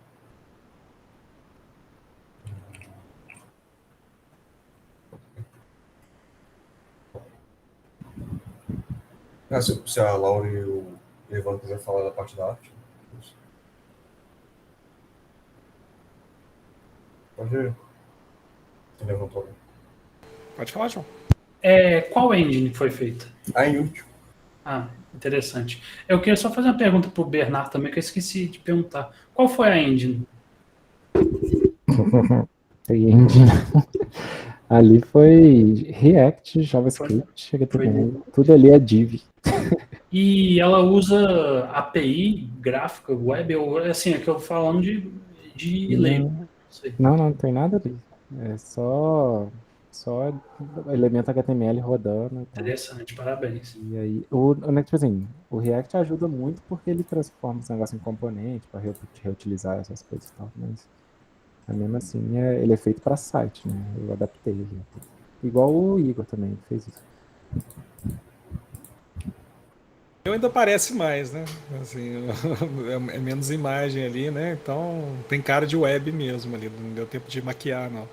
Se a Laura e o Evandro quiserem falar da parte da arte. Pode ir. Ele levantou. Pode falar, João. Qual engine que foi feita? A Unity. Ah, interessante. Eu queria só fazer uma pergunta pro Bernardo também, que eu esqueci de perguntar. Qual foi a engine? Ali foi React, JavaScript, HTML, tudo ali é div. E ela usa API gráfica, web, ou assim, é que eu falando de lei. Não tem nada disso. É só elemento HTML rodando. Interessante, parabéns. E aí, tipo assim, o React ajuda muito porque ele transforma esse negócio em componente para reutilizar essas coisas e tal, mas mesmo assim ele é feito para site, né? Eu adaptei ele. Igual o Igor também fez isso. Eu ainda parece mais, né? Assim, é menos imagem ali, né? Então tem cara de web mesmo ali, não deu tempo de maquiar, não.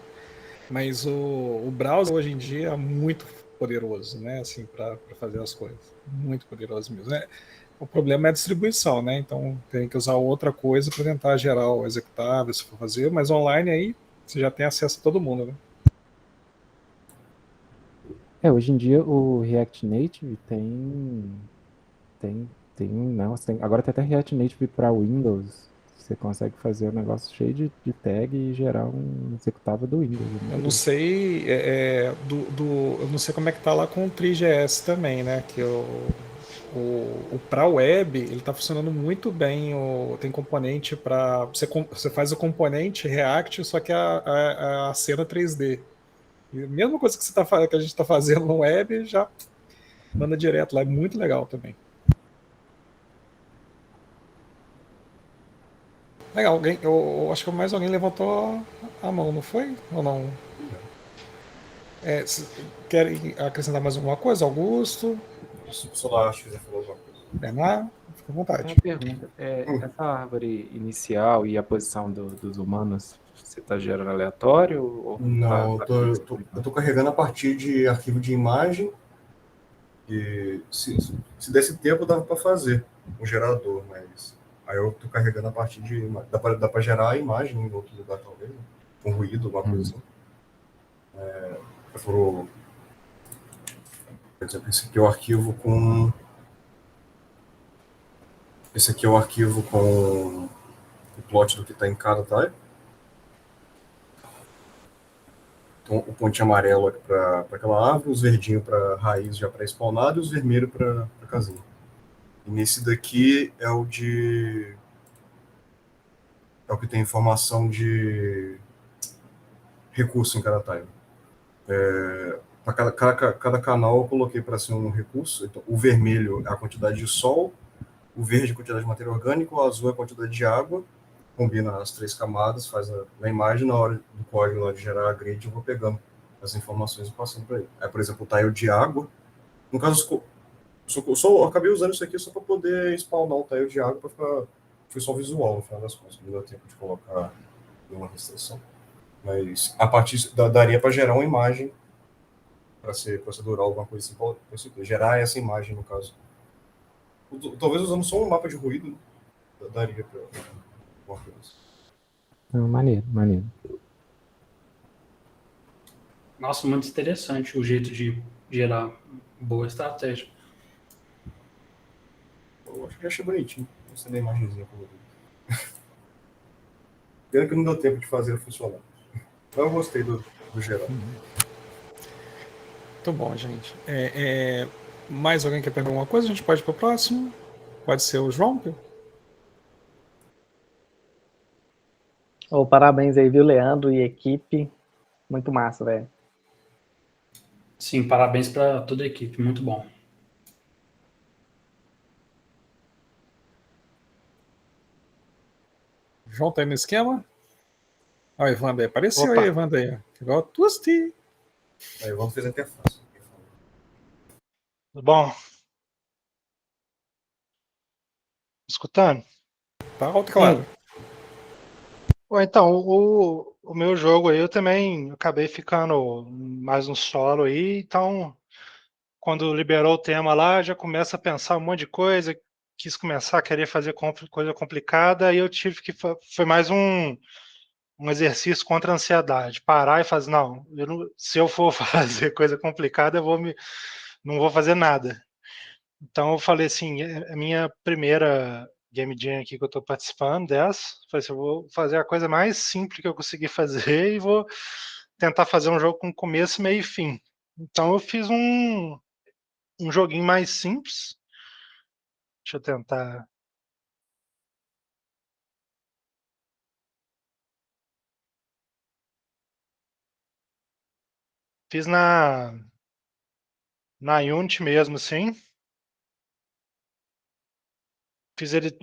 Mas o browser hoje em dia é muito poderoso, né? Assim, para fazer as coisas. Muito poderoso mesmo. O problema é a distribuição, né? Então tem que usar outra coisa para tentar gerar o executável, se for fazer, mas online aí você já tem acesso a todo mundo, né? Hoje em dia o React Native não, agora tem até React Native para Windows. Você consegue fazer um negócio cheio de tag e gerar um executável do Windows. Eu não sei eu não sei como é que tá lá com o 3GS também, né? Que o para web ele está funcionando muito bem. Tem componente para você faz o componente React, só que a cena 3D. E a mesma coisa que a gente está fazendo no web já manda direto lá. É muito legal também. Legal, eu acho que mais alguém levantou a mão, não foi? Ou não? Querem acrescentar mais alguma coisa? Augusto? Solar, acho que você falou alguma coisa. Bernardo? Fica à vontade. Uma pergunta. Essa árvore inicial e a posição dos humanos, você está gerando aleatório? Ou não, eu tô carregando a partir de arquivo de imagem. E se desse tempo dava para fazer um gerador, mas aí eu tô carregando a partir de dá para gerar a imagem em outro lugar talvez, né? Com ruído, alguma coisa assim. Por exemplo, esse aqui é o arquivo com o plot do que está em cada type. Então, o pontinho amarelo para aquela árvore, os verdinhos para raiz já pré-spawnado e os vermelhos para casinha. E nesse daqui é o que tem informação de recurso em cada time. Para cada canal eu coloquei para ser um recurso. Então, o vermelho é a quantidade de sol, o verde é a quantidade de matéria orgânica, o azul é a quantidade de água. Combina as 3 camadas, faz na imagem, na hora do código lá de gerar a grid, eu vou pegando as informações e passando para ele. Por exemplo, o tile de água. No caso, eu acabei usando isso aqui só para poder spawnar o tile de água, para ficar. Foi só visual no final das contas, não deu tempo de colocar uma restrição. Mas a partir daria para gerar uma imagem para ser procedural, alguma coisa assim, gerar essa imagem no caso. Talvez usando só um mapa de ruído daria para uma coisa. Maneiro. Nossa, muito interessante o jeito de gerar boa estratégia. Eu acho que achei bonitinho. Gostei da imagenzinha colorida. Pena que não deu tempo de fazer funcionar. Mas eu gostei do geral. Muito bom, gente. Mais alguém quer perguntar alguma coisa? A gente pode ir para o próximo? Pode ser o João? Parabéns aí, viu, Leandro e equipe. Muito massa, velho. Sim, parabéns para toda a equipe. Muito bom. João tá aí no esquema? Olha o Evandro aí. Apareceu. Opa. Aí, Evandro aí. Igual Tusti. Aí o Evandro fez a interface. Tudo bom? Escutando? Tá alto, claro. Então, o meu jogo aí eu também acabei ficando mais no solo aí, então quando liberou o tema lá, já começa a pensar um monte de coisa, quis começar a querer fazer coisa complicada, e eu tive que... Foi mais um exercício contra a ansiedade. Parar e fazer, não, se eu for fazer coisa complicada, não vou fazer nada. Então eu falei assim, a minha primeira Game Jam aqui que eu estou participando dessa, falei assim, eu vou fazer a coisa mais simples que eu conseguir fazer e vou tentar fazer um jogo com começo, meio e fim. Então eu fiz um joguinho mais simples. Deixa eu tentar. Fiz na Unity mesmo, assim. Fiz ele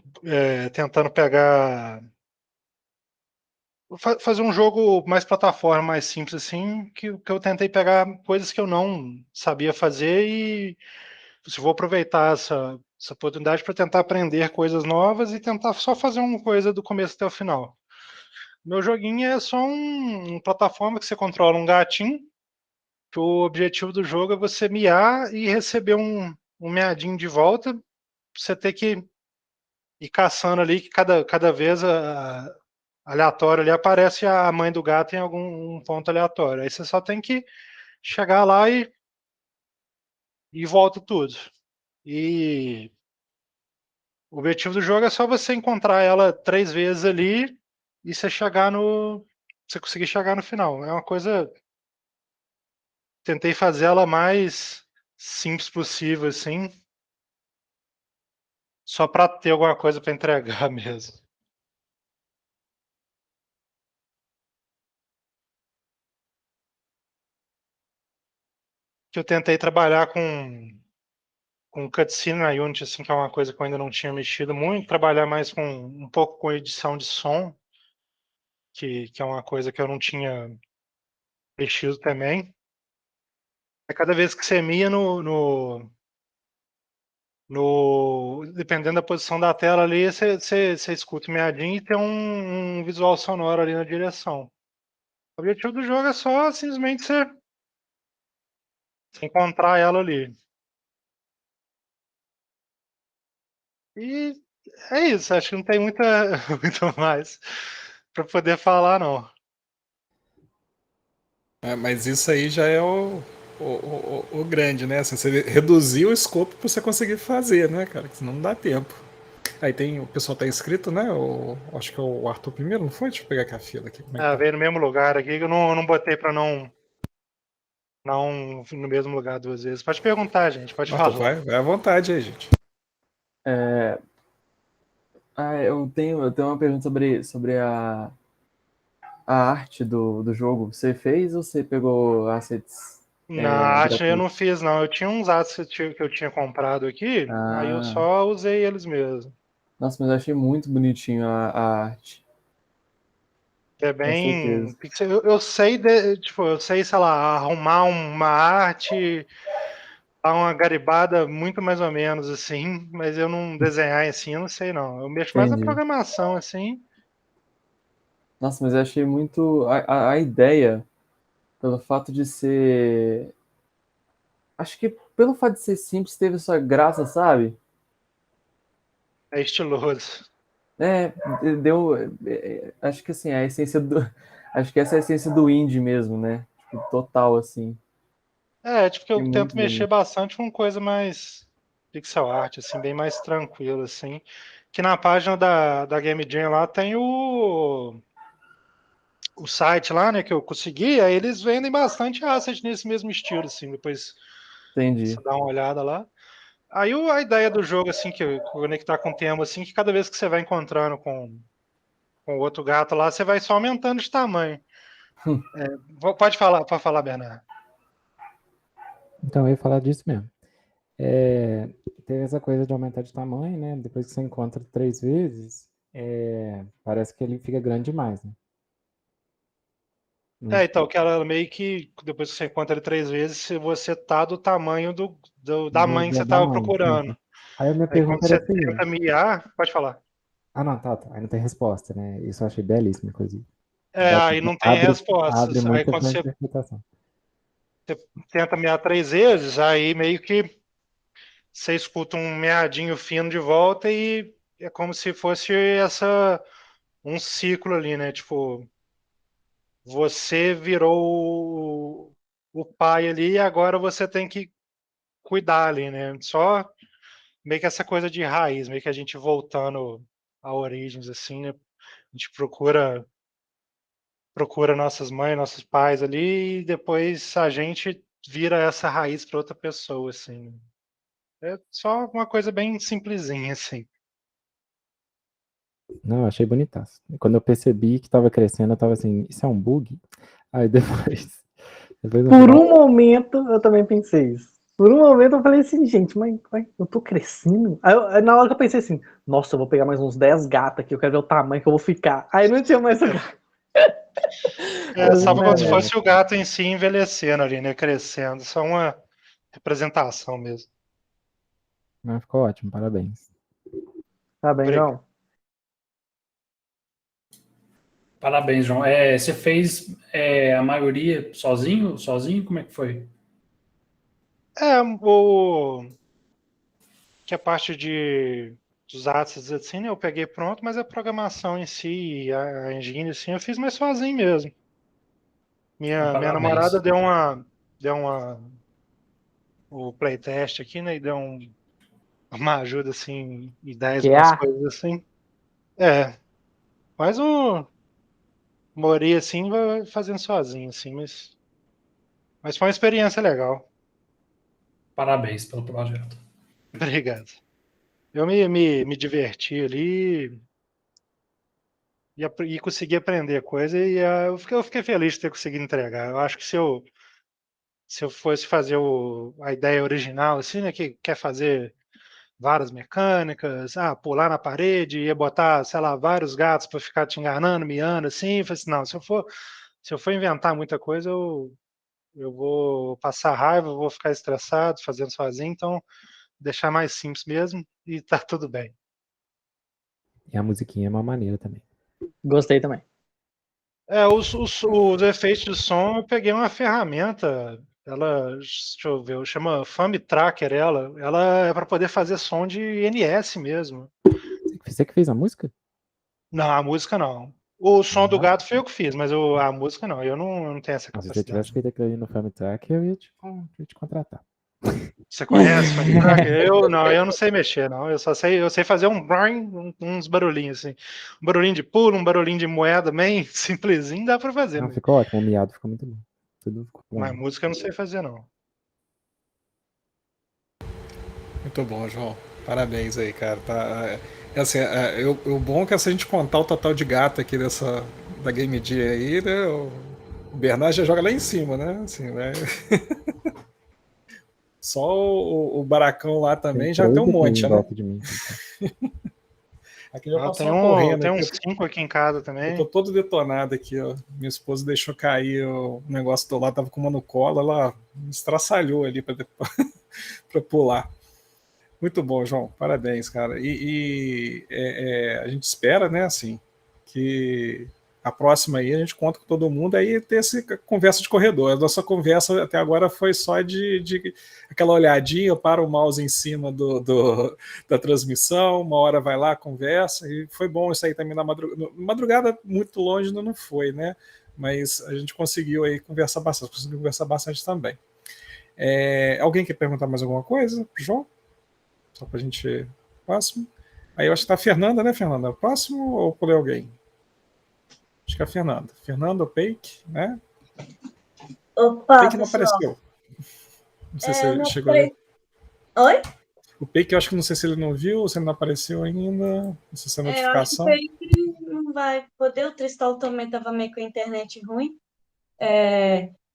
tentando pegar... Fazer um jogo mais plataforma, mais simples, assim, que eu tentei pegar coisas que eu não sabia fazer e se vou aproveitar essa oportunidade para tentar aprender coisas novas e tentar só fazer uma coisa do começo até o final. Meu joguinho é só uma plataforma que você controla um gatinho, que o objetivo do jogo é você miar e receber um miadinho de volta, você ter que ir caçando ali, que cada vez aleatório ali aparece a mãe do gato em algum ponto aleatório. Aí você só tem que chegar lá e volta tudo. E o objetivo do jogo é só você encontrar ela 3 vezes ali e você conseguir chegar no final. É uma coisa... Tentei fazer ela mais simples possível, assim, só para ter alguma coisa para entregar mesmo. Que eu tentei trabalhar com cutscene na Unity, assim, que é uma coisa que eu ainda não tinha mexido muito, trabalhar mais um pouco com edição de som, que é uma coisa que eu não tinha mexido também. Cada vez que você mia dependendo da posição da tela ali, você escuta o miadinho e tem um visual sonoro ali na direção. O objetivo do jogo é só simplesmente você encontrar ela ali. E é isso, acho que não tem muito mais para poder falar, não. Mas isso aí já é o grande, né? Assim, você reduzir o escopo para você conseguir fazer, né, cara? Que senão não dá tempo. Aí o pessoal tá inscrito, né? Acho que é o Arthur primeiro, não foi? Deixa eu pegar aqui a fila aqui. Como é que tá? Veio no mesmo lugar aqui, que eu não botei para não no mesmo lugar 2 vezes. Pode perguntar, gente, pode Arthur, falar. vai à vontade aí, gente. Eu tenho uma pergunta sobre a arte do jogo. Você fez ou você pegou assets? Na arte eu não fiz, não. Eu tinha uns assets que eu tinha comprado aqui, aí eu só usei eles mesmo. Nossa, mas eu achei muito bonitinho a arte. É bem... Eu sei, eu sei, sei lá, arrumar uma arte, dar uma garibada muito mais ou menos, assim, mas eu não desenhar assim, eu não sei, não. Eu mexo mais na programação, assim. Nossa, mas eu achei muito... A ideia, pelo fato de ser... Acho que pelo fato de ser simples, teve sua graça, sabe? É estiloso. Deu... Acho que assim, a essência do... Acho que essa é a essência do indie mesmo, né? Tipo, total, assim. Tipo que eu tento mexer bastante com coisa mais pixel art, assim, bem mais tranquilo, assim. Que na página da Game Jam lá tem o site lá, né, que eu consegui, aí eles vendem bastante asset nesse mesmo estilo, assim, depois você dá uma olhada lá. Aí a ideia do jogo, assim, que conectar com o tema, assim, que cada vez que você vai encontrando com outro gato lá, você vai só aumentando de tamanho. Pode falar, Bernardo. Então, eu ia falar disso mesmo. Tem essa coisa de aumentar de tamanho, né? Depois que você encontra 3 vezes, parece que ele fica grande demais, né? Então, que ela meio que, depois que você encontra ele 3 vezes, você tá do tamanho da mãe que você tava procurando. Aí a minha Aí quando pergunta você era assim... tenta miar, pode falar. Não, tá. Aí não tem resposta, né? Isso eu achei belíssimo, inclusive. Aí não tem respostas. Abre Aí muita quando você... interpretação. você tenta mear 3 vezes, aí meio que você escuta um meadinho fino de volta e é como se fosse um ciclo ali, né? Tipo, você virou o pai ali e agora você tem que cuidar ali, né? Só meio que essa coisa de raiz, meio que a gente voltando a origens, assim, né? A gente procura nossas mães, nossos pais ali e depois a gente vira essa raiz para outra pessoa, assim. É só uma coisa bem simplesinha, assim. Não, eu achei bonitaço. Quando eu percebi que tava crescendo, eu tava assim, isso é um bug? Aí depois no Por final, um momento, eu também pensei isso. Por um momento, eu falei assim, gente, mas eu tô crescendo? Aí, na hora que eu pensei assim, nossa, eu vou pegar mais uns 10 gatos aqui, eu quero ver o tamanho que eu vou ficar. Aí não tinha mais o gato. É só como se é, fosse o gato em si envelhecendo ali, né? Crescendo. Só uma representação mesmo. mas ficou ótimo, parabéns. Tá bem, Obrigado. João? Parabéns, João. Você fez a maioria sozinho? Sozinho? Como é que foi? Que a parte dos assets assim, né? Eu peguei pronto, mas a programação em si, a engine, assim, eu fiz mais sozinho mesmo. Minha namorada Parabéns. deu o playtest aqui, né? E deu uma ajuda, assim, ideias, Que umas a coisas assim. É, mas o Mori, assim, vai fazendo sozinho, assim, mas foi uma experiência legal. Parabéns pelo projeto. Obrigado. Eu me diverti ali e consegui aprender coisa e eu fiquei feliz de ter conseguido entregar. Eu acho que se eu fosse fazer a ideia original, assim, né, que quer fazer várias mecânicas, pular na parede, ia botar, sei lá, vários gatos para ficar te enganando, miando, assim, eu falei assim, não, se eu for inventar muita coisa, eu vou passar raiva, eu vou ficar estressado fazendo sozinho, então deixar mais simples mesmo e tá tudo bem. E a musiquinha é uma maneira também. Gostei também. Os efeitos de som, eu peguei uma ferramenta, deixa eu ver, chama Fame Tracker, ela é para poder fazer som de NS mesmo. Você que fez a música? Não, a música não. O som do Ah, gato foi eu que fiz, mas a música não, eu não tenho essa se você tivesse capacidade. feito aquilo ali no Family Track, eu ia te contratar. Você conhece Fame Tracker? Eu não sei mexer, não. Eu sei fazer uns barulhinhos assim. Um barulhinho de pulo, um barulhinho de moeda, bem simplesinho, dá para fazer, Não, mas ficou ótimo, o miado ficou muito bom. Tudo ficou mas bom. música eu não sei fazer, não. Muito bom, João. Parabéns aí, cara. Assim, o bom é que se a gente contar o total de gato aqui da Game Dia aí, né? O Bernard já joga lá em cima, né? Assim, né? Só o Baracão lá Tem também já 3 tem um aqui monte, em né? volta de mim. Aqui já Tem, passou correndo. tem Aqui. uns 5 aqui em casa Eu também. tô todo detonado aqui, ó. Minha esposa deixou cair o negócio do lado, tava com uma no colo, ela me estraçalhou ali para pular. Muito bom, João. Parabéns, cara. A gente espera, né, assim, que a próxima aí a gente conta com todo mundo aí ter essa conversa de corredor. A nossa conversa até agora foi só de aquela olhadinha para o mouse em cima da transmissão, uma hora vai lá, conversa, e foi bom isso aí também na madrugada. Madrugada muito longe não foi, né? Mas a gente conseguiu aí conseguiu conversar bastante também. Alguém quer perguntar mais alguma coisa, João? Só para a gente. Próximo. Aí eu acho que tá a Fernanda, né, Fernanda? Próximo ou pulei alguém? Acho que é a Fernanda. Fernanda ou Peik, né? Opa, Peik não pessoal. apareceu. Não sei se Eu ele não chegou a ver. Oi? O Peik eu acho que não sei se ele não viu, se ele não apareceu ainda. Não sei se é Eu acho que o notificação. Felipe não vai poder. O Tristal também estava meio com a internet ruim.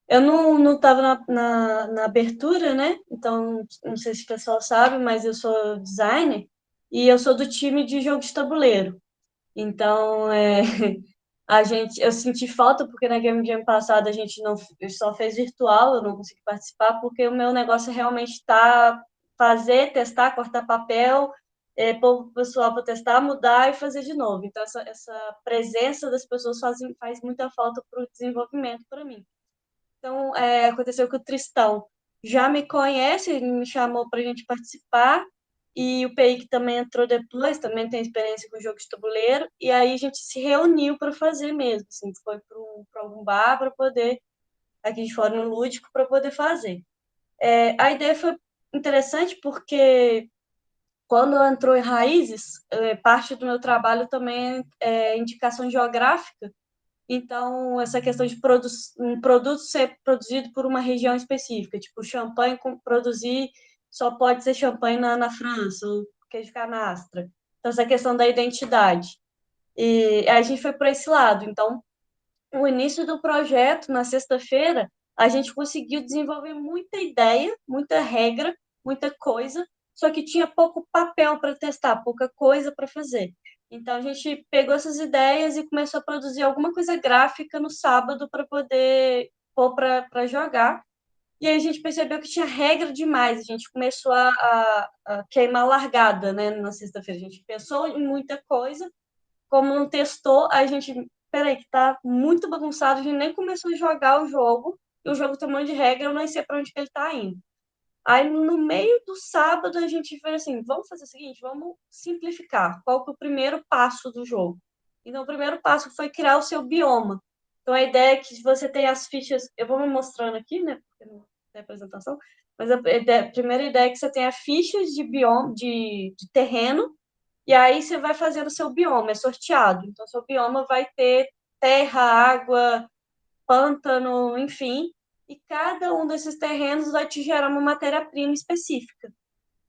Eu não estava na abertura, né? Então, não sei se o pessoal sabe, mas eu sou designer e eu sou do time de jogo de tabuleiro. Então, eu senti falta porque na Game Jam passada a gente não só fez virtual, eu não consegui participar porque o meu negócio realmente está fazer, testar, cortar papel, pôr o pessoal para testar, mudar e fazer de novo. Então essa presença das pessoas faz muita falta para o desenvolvimento para mim. Então, aconteceu que o Tristão já me conhece, ele me chamou para a gente participar, e o PI que também entrou depois, também tem experiência com jogo de tabuleiro, e aí a gente se reuniu para fazer mesmo, assim, foi para algum bar para poder, aqui de fora no Lúdico, para poder fazer. A ideia foi interessante porque quando entrou em Raízes, parte do meu trabalho também é indicação geográfica, então essa questão de um produto ser produzido por uma região específica, tipo champanhe produzir só pode ser champanhe na França, ou queijo canastra. Então essa questão da identidade. E a gente foi para esse lado. Então, o início do projeto, na sexta-feira, a gente conseguiu desenvolver muita ideia, muita regra, muita coisa, só que tinha pouco papel para testar, pouca coisa para fazer. Então, a gente pegou essas ideias e começou a produzir alguma coisa gráfica no sábado para poder pôr para jogar. E aí a gente percebeu que tinha regra demais, a gente começou a queimar a largada, né, na sexta-feira. A gente pensou em muita coisa, como não testou, a gente, peraí, que tá muito bagunçado, a gente nem começou a jogar o jogo, e o jogo tem um monte de regra, eu não sei para onde que ele tá indo. Aí, no meio do sábado, a gente fez assim, vamos fazer o seguinte, vamos simplificar. Qual que é o primeiro passo do jogo? Então, o primeiro passo foi criar o seu bioma. Então, a ideia é que você tem as fichas... Eu vou me mostrando aqui, né? Porque não tem apresentação. Mas a primeira ideia é que você tenha fichas de bioma, de terreno, e aí você vai fazendo o seu bioma, é sorteado. Então, seu bioma vai ter terra, água, pântano, enfim, e cada um desses terrenos vai te gerar uma matéria-prima específica.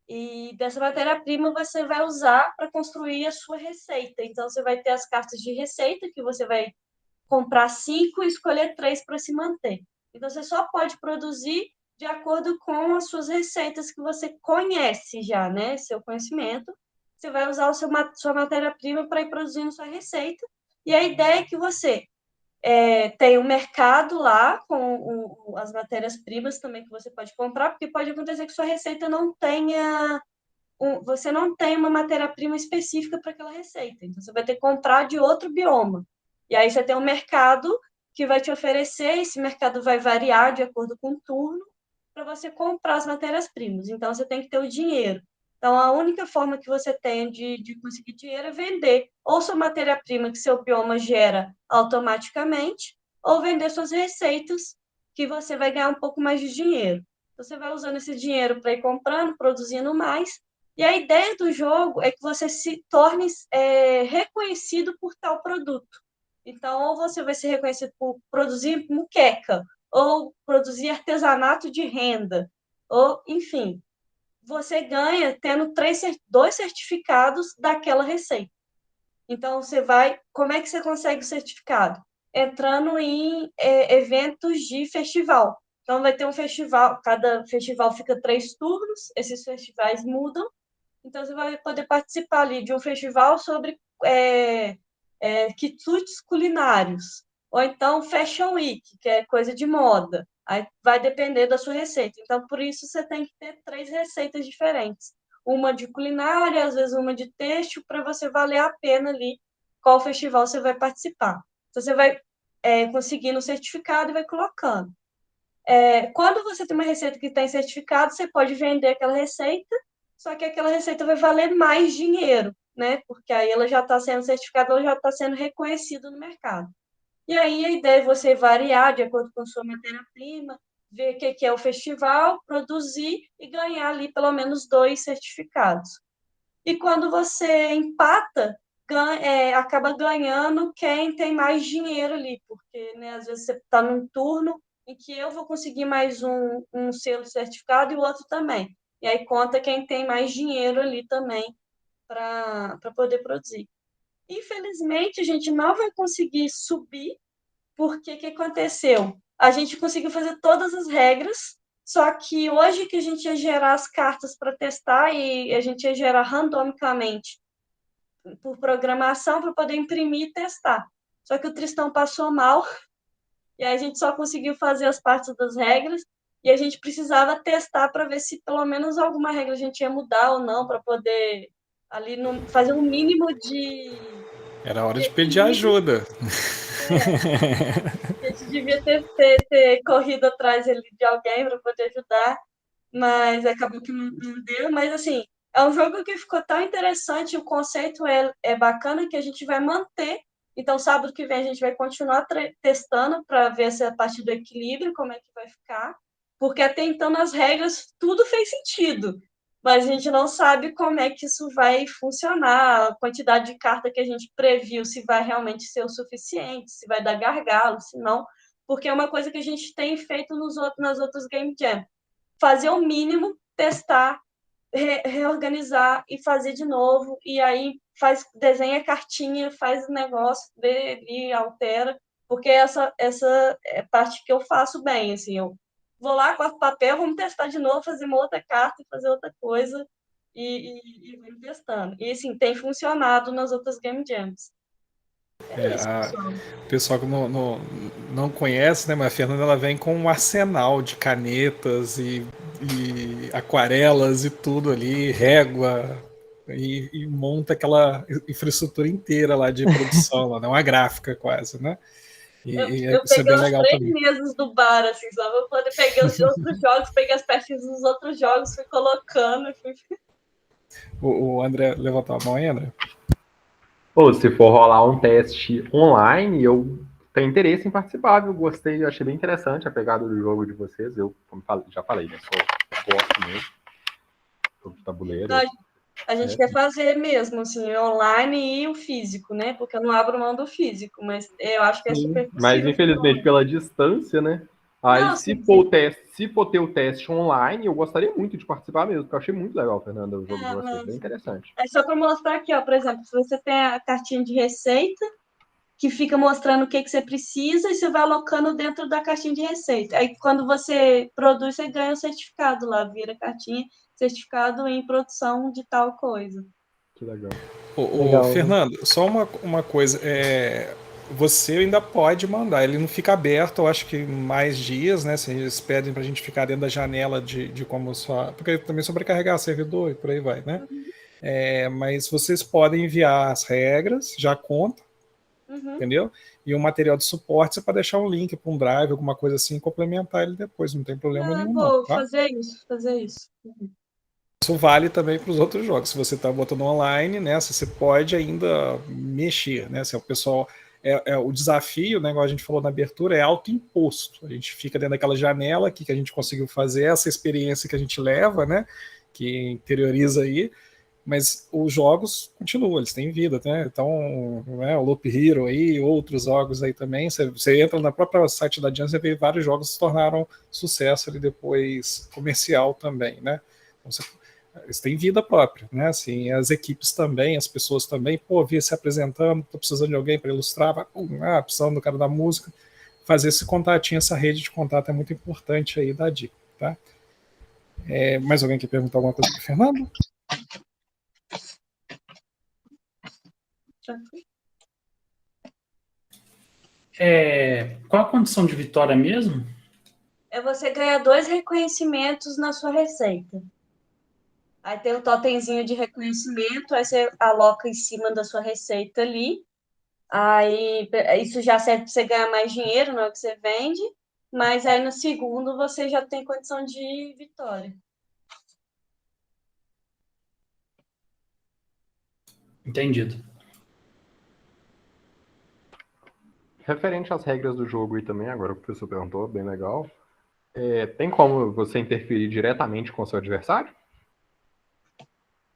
E dessa matéria-prima você vai usar para construir a sua receita. Então, você vai ter as cartas de receita, que você vai comprar 5 e escolher 3 para se manter. Então, você só pode produzir de acordo com as suas receitas que você conhece já, né? Seu conhecimento. Você vai usar sua matéria-prima para ir produzindo sua receita. E a ideia é que você tem um mercado lá com as matérias-primas também que você pode comprar, porque pode acontecer que sua receita não tenha... você não tem uma matéria-prima específica para aquela receita. Então, você vai ter que comprar de outro bioma. E aí você tem um mercado que vai te oferecer, esse mercado vai variar de acordo com o turno, para você comprar as matérias-primas. Então, você tem que ter o dinheiro. Então, a única forma que você tem de conseguir dinheiro é vender ou sua matéria-prima que seu bioma gera automaticamente, ou vender suas receitas, que você vai ganhar um pouco mais de dinheiro. Você vai usando esse dinheiro para ir comprando, produzindo mais, e a ideia do jogo é que você se torne reconhecido por tal produto. Então, ou você vai ser reconhecido por produzir muqueca, ou produzir artesanato de renda, ou, enfim, você ganha tendo 2 certificados daquela receita. Então, como é que você consegue o certificado? Entrando em eventos de festival. Então, vai ter um festival, cada festival fica 3 turnos, esses festivais mudam, então você vai poder participar ali de um festival sobre quitutes culinários, ou então Fashion Week, que é coisa de moda. Aí vai depender da sua receita. Então, por isso, você tem que ter 3 receitas diferentes. Uma de culinária, às vezes uma de têxtil, para você valer a pena ali qual festival você vai participar. Então, você vai conseguindo o certificado e vai colocando. Quando você tem uma receita que tem certificado, você pode vender aquela receita, só que aquela receita vai valer mais dinheiro, né? Porque aí ela já está sendo certificada, ela já está sendo reconhecida no mercado. E aí a ideia é você variar de acordo com a sua matéria-prima, ver o que é o festival, produzir e ganhar ali pelo menos 2 certificados. E quando você empata, acaba ganhando quem tem mais dinheiro ali, porque, né, às vezes você está num turno em que eu vou conseguir mais um selo certificado e o outro também. E aí conta quem tem mais dinheiro ali também para poder produzir. Infelizmente, a gente não vai conseguir subir, porque o que aconteceu? A gente conseguiu fazer todas as regras, só que hoje que a gente ia gerar as cartas para testar e a gente ia gerar randomicamente por programação para poder imprimir e testar. Só que o Tristão passou mal e a gente só conseguiu fazer as partes das regras e a gente precisava testar para ver se pelo menos alguma regra a gente ia mudar ou não, para poder ali fazer um mínimo de... Era hora de pedir ajuda. devia ter corrido atrás ali de alguém para poder ajudar, mas acabou que não deu. Mas, assim, é um jogo que ficou tão interessante, o conceito é bacana que a gente vai manter. Então, sábado que vem a gente vai continuar testando para ver se a partir do equilíbrio, como é que vai ficar. Porque até então, nas regras, tudo fez sentido. Mas a gente não sabe como é que isso vai funcionar, a quantidade de carta que a gente previu, se vai realmente ser o suficiente, se vai dar gargalo, se não. Porque é uma coisa que a gente tem feito nas outras Game Jam. Fazer o mínimo, testar, reorganizar e fazer de novo. E aí desenha a cartinha, faz o negócio, vê ali, altera. Porque essa é a parte que eu faço bem, assim, eu vou lá, corto papel, vamos testar de novo, fazer uma outra carta, fazer outra coisa e vamos testando. E, assim, tem funcionado nas outras Game Jams. O pessoal que não conhece, né, mas a Fernanda ela vem com um arsenal de canetas e aquarelas e tudo ali, régua, e monta aquela infraestrutura inteira lá de produção, lá, né, uma gráfica quase, né? Eu Isso é peguei bem os legal 3 também. meses do bar, assim, só pra poder pegar os outros jogos, peguei as peças dos outros jogos, fui colocando. O André levantou a mão aí, André? Ou se for rolar um teste online, eu tenho interesse em participar, eu gostei, achei bem interessante a pegada do jogo de vocês. Eu, como já falei, né? Gosto mesmo. Jogo de tabuleiro. A gente quer fazer mesmo, assim, online e o físico, né? Porque eu não abro mão do físico, mas eu acho que é super possível. Mas infelizmente pela distância, né? Aí Não, se for ter o teste online, eu gostaria muito de participar mesmo, porque eu achei muito legal, Fernanda, o jogo de vocês, bem interessante. É só para mostrar aqui, ó, por exemplo, se você tem a cartinha de receita, que fica mostrando o que você precisa e você vai alocando dentro da caixinha de receita. Aí, quando você produz, você ganha o certificado lá, vira cartinha, certificado em produção de tal coisa. Que legal. Ô, Fernando, só uma coisa, você ainda pode mandar, ele não fica aberto, eu acho que mais dias, né? Se eles pedem pra gente ficar dentro da janela de como só. Porque também sobrecarregar servidor e por aí vai, né? Mas vocês podem enviar as regras, já conta, entendeu? E o material de suporte você pode deixar um link para um drive, alguma coisa assim, e complementar ele depois, não tem problema nenhum. Vou tá? fazer isso. Isso vale também para os outros jogos. Se você está botando online, né, você pode ainda mexer, né? Se o pessoal o desafio, né, igual a gente falou na abertura, é autoimposto. A gente fica dentro daquela janela que a gente conseguiu fazer, essa experiência que a gente leva, né, que interioriza aí, mas os jogos continuam, eles têm vida, né? Então, né, o Loop Hero aí, outros jogos aí também, você entra na própria site da Janssen, você vê vários jogos que se tornaram sucesso ali depois comercial também, né? Então, eles têm vida própria, né? Assim, as equipes também, as pessoas também, vi se apresentando, tô precisando de alguém para ilustrar, precisando do cara da música, fazer esse contatinho, essa rede de contato é muito importante aí da dica, tá? Mais alguém quer perguntar alguma coisa para o Fernando? Qual a condição de vitória mesmo? É você ganhar 2 reconhecimentos na sua receita. Aí tem o totemzinho de reconhecimento, aí você aloca em cima da sua receita ali. Aí isso já serve para você ganhar mais dinheiro na hora que você vende, mas aí no segundo você já tem condição de vitória. Entendido. Referente às regras do jogo e também, agora o professor perguntou, bem legal. Tem como você interferir diretamente com o seu adversário?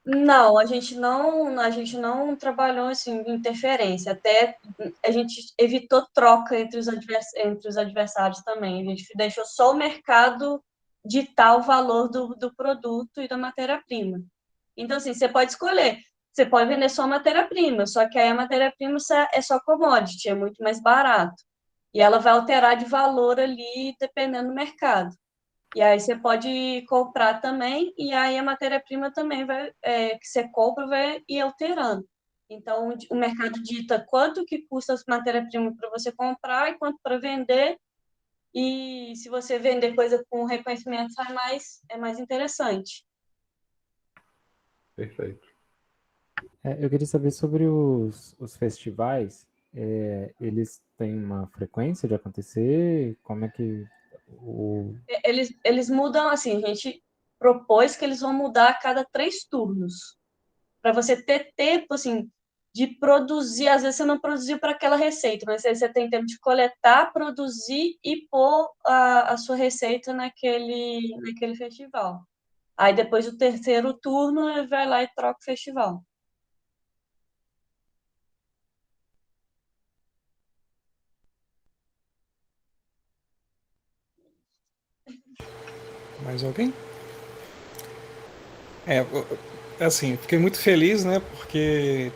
Não, a gente não trabalhou assim, interferência. Até a gente evitou troca entre os adversários também. A gente deixou só o mercado ditar o valor do produto e da matéria-prima. Então, assim, você pode escolher. Você pode vender só matéria-prima, só que aí a matéria-prima é só commodity, é muito mais barato. E ela vai alterar de valor ali, dependendo do mercado. E aí você pode comprar também, e aí a matéria-prima também que você compra vai ir alterando. Então, o mercado dita quanto que custa a matéria-prima para você comprar e quanto para vender. E se você vender coisa com reconhecimento, é mais interessante. Perfeito. Eu queria saber sobre os festivais. eles têm uma frequência de acontecer? Como é que Eles mudam assim, a gente propôs que eles vão mudar a cada 3 turnos, para você ter tempo, assim, de produzir. Às vezes você não produziu para aquela receita, mas aí você tem tempo de coletar, produzir e pôr a sua receita naquele festival. Aí depois do terceiro turno, ele vai lá e troca o festival. Mais alguém? Assim, fiquei muito feliz, né? Porque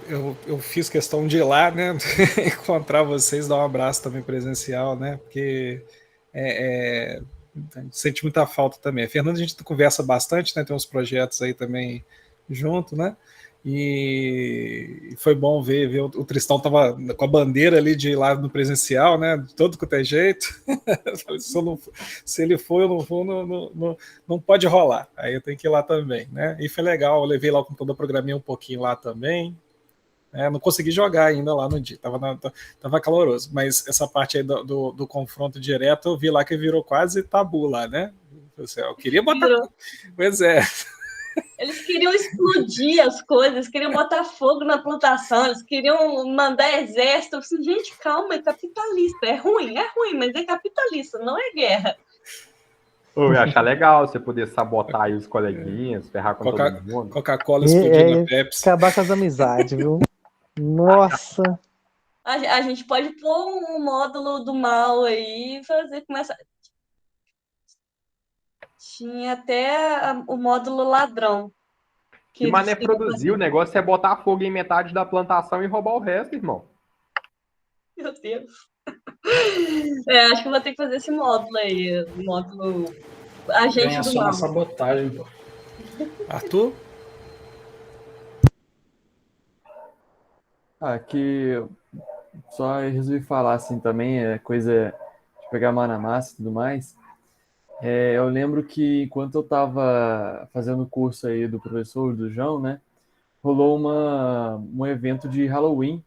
eu fiz questão de ir lá, né? Encontrar vocês, dar um abraço também presencial, né? Porque a gente sente muita falta também. A Fernanda, a gente conversa bastante, né? Tem uns projetos aí também junto, né? E foi bom ver o Tristão tava com a bandeira ali de ir lá no presencial, né? De todo quanto é jeito. Se ele for, eu não vou, não pode rolar. Aí eu tenho que ir lá também, né? E foi legal, eu levei lá o computador, programei um pouquinho lá também. Não consegui jogar ainda lá no dia, tava caloroso, mas essa parte aí do confronto direto eu vi lá que virou quase tabu lá, né? Eu queria botar. Pois é. Eles queriam explodir as coisas, queriam botar fogo na plantação, eles queriam mandar exército. Eu falei, gente, calma, é capitalista. É ruim, mas é capitalista, não é guerra. Eu ia achar legal você poder sabotar aí os coleguinhas, ferrar com todo mundo. Coca-Cola explodindo a Pepsi. Acabar com as amizades, viu? Nossa! A gente pode pôr um módulo do mal aí e começar. Tinha até o módulo ladrão. Que mané produzir, o negócio é botar fogo em metade da plantação e roubar o resto, irmão. Meu Deus. Acho que vou ter que fazer esse módulo aí. O módulo agente do mal. Sabotagem, pô. Arthur? Que só resolvi falar assim também, coisa de pegar a mão na massa e tudo mais. Eu lembro que enquanto eu estava fazendo o curso aí do professor, do João, né, rolou um evento de Halloween,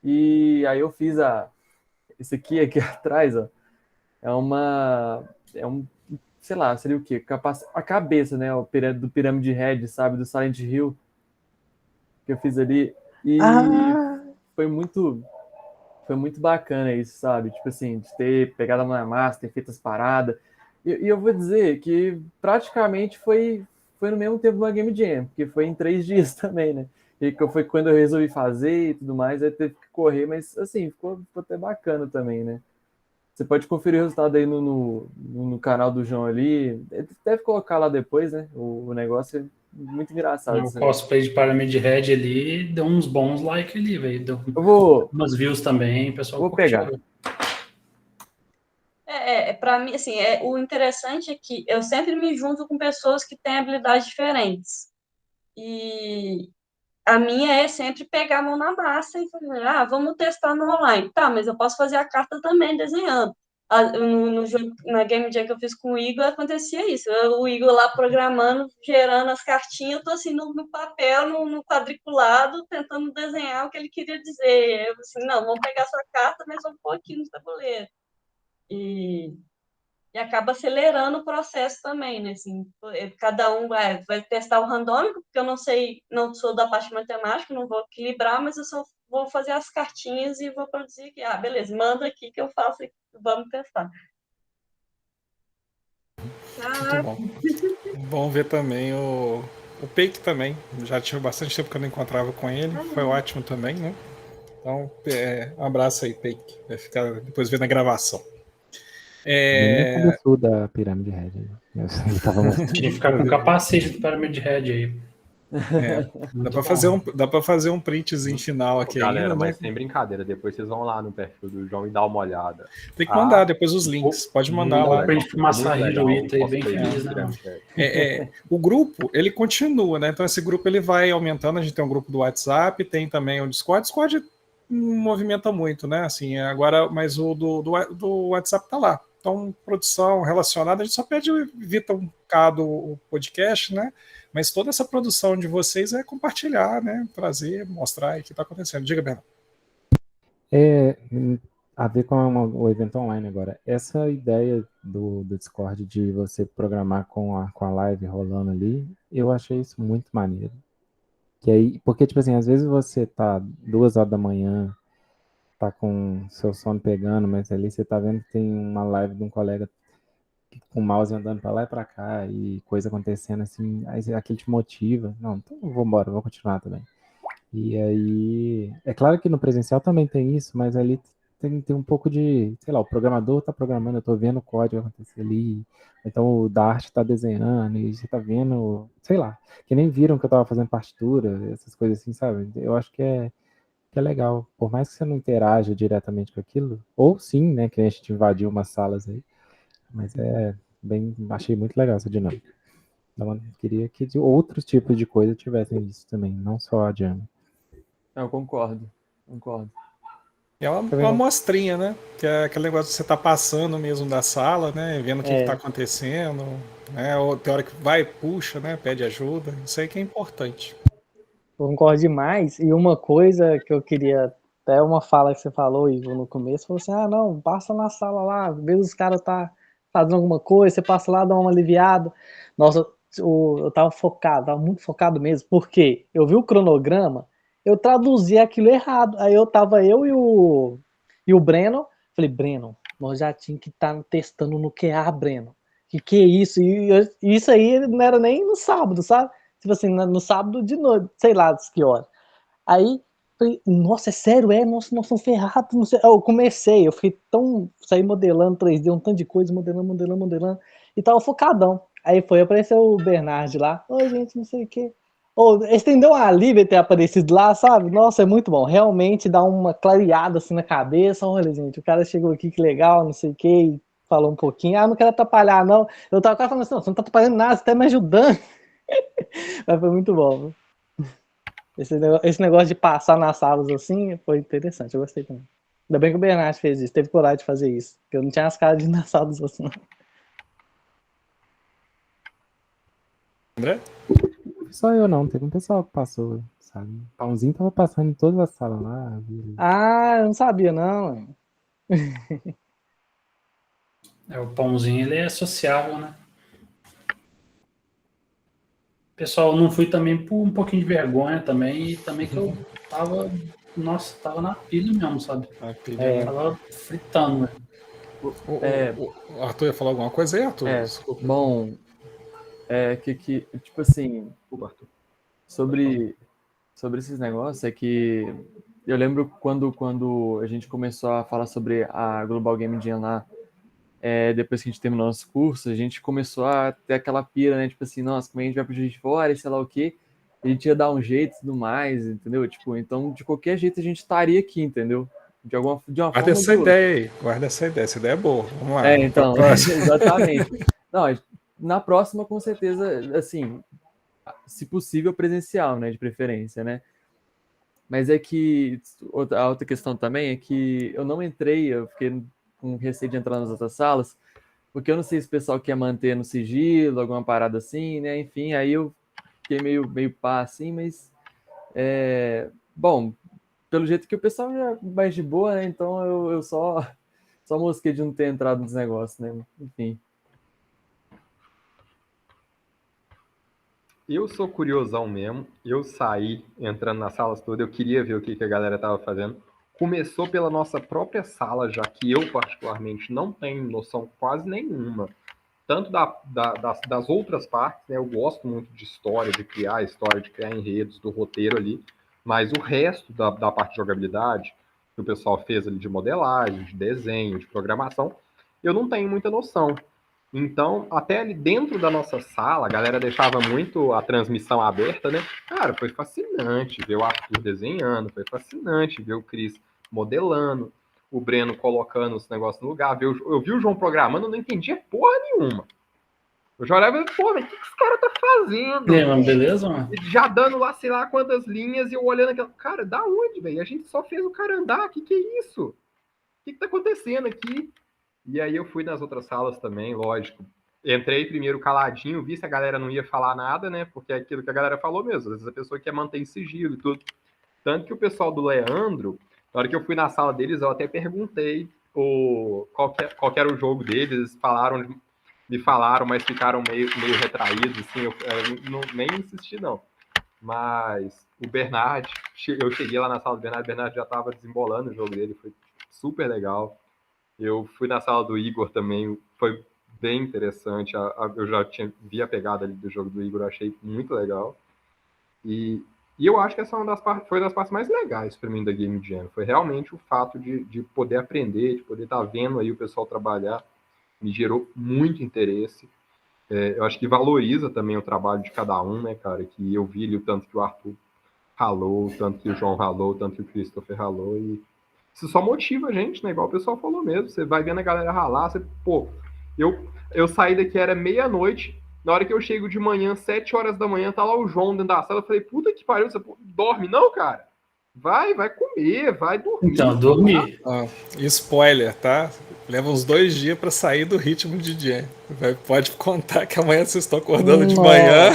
e aí eu fiz esse aqui atrás, ó, sei lá, seria o quê? A cabeça, né, do Pyramid Head, sabe, do Silent Hill, que eu fiz ali, e foi muito bacana isso, sabe, tipo assim, de ter pegado a mão na massa, ter feito as paradas. E eu vou dizer que praticamente foi no mesmo tempo uma Game Jam, porque foi em 3 dias também, né? E que foi quando eu resolvi fazer e tudo mais, aí teve que correr, mas assim, ficou até bacana também, né? Você pode conferir o resultado aí no canal do João ali. Ele deve colocar lá depois, né? O negócio é muito engraçado. O cosplay de Pyramid Head ali deu uns bons likes ali, velho. Deu umas views também, pessoal. Vou pegar. Para mim, assim, o interessante é que eu sempre me junto com pessoas que têm habilidades diferentes. E a minha é sempre pegar a mão na massa e fazer, vamos testar no online. Tá, mas eu posso fazer a carta também desenhando. No jogo, na Game Jam que eu fiz com o Igor, acontecia isso. O Igor lá programando, gerando as cartinhas, eu tô assim no papel, no quadriculado, tentando desenhar o que ele queria dizer. Eu assim, não, vamos pegar sua carta, mas vamos pôr aqui no tabuleiro. E acaba acelerando o processo também, né? Assim, cada um vai testar o randômico, porque eu não sou da parte matemática, não vou equilibrar, mas eu só vou fazer as cartinhas e vou produzir aqui. Beleza, manda aqui que eu faço aqui, vamos testar. Muito bom. Bom ver também o Peik também. Já tinha bastante tempo que eu não encontrava com ele. Foi ótimo também, né? Então, um abraço aí, Peik. Vai ficar depois vendo a gravação. Nem começou da Pyramid Head. Tinha que ficar com o capacete do Pyramid Head aí. Dá pra fazer um printzinho final aqui. Galera, ainda, mas né? sem brincadeira, depois vocês vão lá no perfil do João e dar uma olhada. Tem que mandar depois os links. Pode mandar lá. O grupo, ele continua, né? Então esse grupo ele vai aumentando. A gente tem um grupo do WhatsApp, tem também o Discord. O Discord movimenta muito, né? Assim, agora, mas o do WhatsApp tá lá. Então, produção relacionada, a gente só pede evita um bocado o podcast, né? Mas toda essa produção de vocês é compartilhar, né? Trazer, mostrar o que está acontecendo. Diga, Bernardo. A ver com o evento online agora. Essa ideia do Discord de você programar com a live rolando ali, eu achei isso muito maneiro. Que aí, porque, tipo assim, às vezes você tá 2 horas da manhã, tá com seu sono pegando, mas ali você tá vendo que tem uma live de um colega com o mouse andando pra lá e pra cá e coisa acontecendo assim, aí aquilo te motiva. Não, então eu vou embora, vou continuar também. E aí, é claro que no presencial também tem isso, mas ali tem um pouco de, sei lá, o programador tá programando, eu tô vendo o código acontecer ali, então o da arte tá desenhando, e você tá vendo, sei lá, que nem viram que eu tava fazendo partitura, essas coisas assim, sabe? Eu acho que é legal, por mais que você não interaja diretamente com aquilo, ou sim, né, que a gente invadiu umas salas aí, mas achei muito legal essa dinâmica. Então, eu queria que outros tipos de coisa tivessem isso também, não só a Jam. Eu concordo. É uma mostrinha, né? Que é aquele negócio que você tá passando mesmo da sala, né? Vendo o que tá acontecendo, né? Ou tem hora que vai, puxa, né? Pede ajuda. Isso aí que é importante. Concordo demais. E uma coisa que eu queria, até uma fala que você falou, Ivo, no começo, falou assim: ah, não, passa na sala lá, vê os caras tá fazendo alguma coisa, você passa lá, dá uma aliviada. Nossa, eu tava focado, tava muito focado mesmo, porque eu vi o cronograma, eu traduzi aquilo errado. Aí eu e o Breno, falei, Breno, nós já tínhamos que estar testando no QA, Breno. Que é isso? E isso aí não era nem no sábado, sabe? Tipo assim, no sábado de noite, sei lá que hora. Aí, falei, nossa, é sério? Nossa, nós somos ferrados. Não sei. Eu fiquei saí modelando 3D, um tanto de coisa, modelando, e tava focadão. Aí apareceu o Bernard lá, oi gente, não sei o quê. Eles deu um alívio ter aparecido lá, sabe? Nossa, é muito bom, realmente dá uma clareada assim na cabeça, olha gente, o cara chegou aqui, que legal, não sei o quê, falou um pouquinho, não quero atrapalhar não. Eu tava falando assim, não, você não tá atrapalhando nada, você tá me ajudando. Mas foi muito bom. Esse negócio de passar nas salas assim foi interessante, eu gostei também. Ainda bem que o Bernard fez isso, teve coragem de fazer isso. Porque eu não tinha as caras de ir nas salas assim. André? Só eu não, teve um pessoal que passou, sabe? O Pãozinho tava passando em todas as salas lá. Eu não sabia não. O Pãozinho, ele é sociável, né? Pessoal, não fui também por um pouquinho de vergonha também, e também que eu tava na pilha mesmo, sabe? Tava fritando, né? O Arthur ia falar alguma coisa aí, Arthur? Desculpa. Bom, tipo assim, sobre esses negócios, é que eu lembro quando a gente começou a falar sobre a Global Game Jam lá, depois que a gente terminou nosso curso, a gente começou a ter aquela pira, né? Tipo assim, nossa, como a gente vai pro Juiz de Fora e sei lá o quê, a gente ia dar um jeito e tudo mais, entendeu? Tipo, então, de qualquer jeito, a gente estaria aqui, entendeu? De uma Guarda forma essa ideia aí, guarda essa ideia é boa. Vamos lá. Então, exatamente. Não, na próxima, com certeza, assim, se possível, presencial, né? De preferência, né? Mas é que a outra questão também é que eu não entrei, eu fiquei com receio de entrar nas outras salas, porque eu não sei se o pessoal quer manter no sigilo, alguma parada assim, né? Enfim, aí eu fiquei meio pá assim, mas bom, pelo jeito que o pessoal já é mais de boa, né? Então eu só mosquei de não ter entrado nos negócios, né? Enfim. Eu sou curiosão mesmo. Eu saí entrando nas salas todas. Eu queria ver o que a galera tava fazendo. Começou pela nossa própria sala, já que eu, particularmente, não tenho noção quase nenhuma. Tanto das outras partes, né? Eu gosto muito de história, de criar enredos, do roteiro ali. Mas o resto da parte de jogabilidade, que o pessoal fez ali de modelagem, de desenho, de programação, eu não tenho muita noção. Então, até ali dentro da nossa sala, a galera deixava muito a transmissão aberta, né? Cara, foi fascinante ver o Arthur desenhando, foi fascinante ver o Cris modelando, o Breno colocando os negócios no lugar. Eu vi o João programando, eu não entendia porra nenhuma. Eu já olhava e pô, mas o que esse cara tá fazendo? E aí, mano, beleza, mano? Já dando lá, sei lá quantas linhas, e eu olhando aquela. Cara, da onde, velho? A gente só fez o cara andar, que é isso? O que tá acontecendo aqui? E aí eu fui nas outras salas também, lógico. Entrei primeiro caladinho, vi se a galera não ia falar nada, né? Porque é aquilo que a galera falou mesmo. Às vezes a pessoa quer manter em sigilo e tudo. Tanto que o pessoal do Leandro Na hora que eu fui na sala deles, eu até perguntei qual que era o jogo deles, me falaram, mas ficaram meio retraídos, assim, eu nem insisti, não. Mas o Bernard, eu cheguei lá na sala do Bernard, o Bernard já estava desembolando o jogo dele, foi super legal. Eu fui na sala do Igor também, foi bem interessante. Eu já vi a pegada ali do jogo do Igor, achei muito legal. E eu acho que essa foi uma das partes mais legais para mim da Game Jam. Foi realmente o fato de poder aprender, de poder estar vendo aí o pessoal trabalhar. Me gerou muito interesse. Eu acho que valoriza também o trabalho de cada um, né, cara? Que eu vi ali o tanto que o Arthur ralou, o tanto que o João ralou, o tanto que o Christopher ralou. E isso só motiva a gente, né? Igual o pessoal falou mesmo. Você vai vendo a galera ralar, eu saí daqui, era meia-noite. Na hora que eu chego de manhã, 7 horas da manhã, tá lá o João dentro da sala. Eu falei, puta que pariu, você dorme não, cara? Vai comer, vai dormir. Então, dormir. Spoiler, tá? Leva uns 2 dias pra sair do ritmo de Jam. Pode contar que amanhã vocês estão acordando de manhã.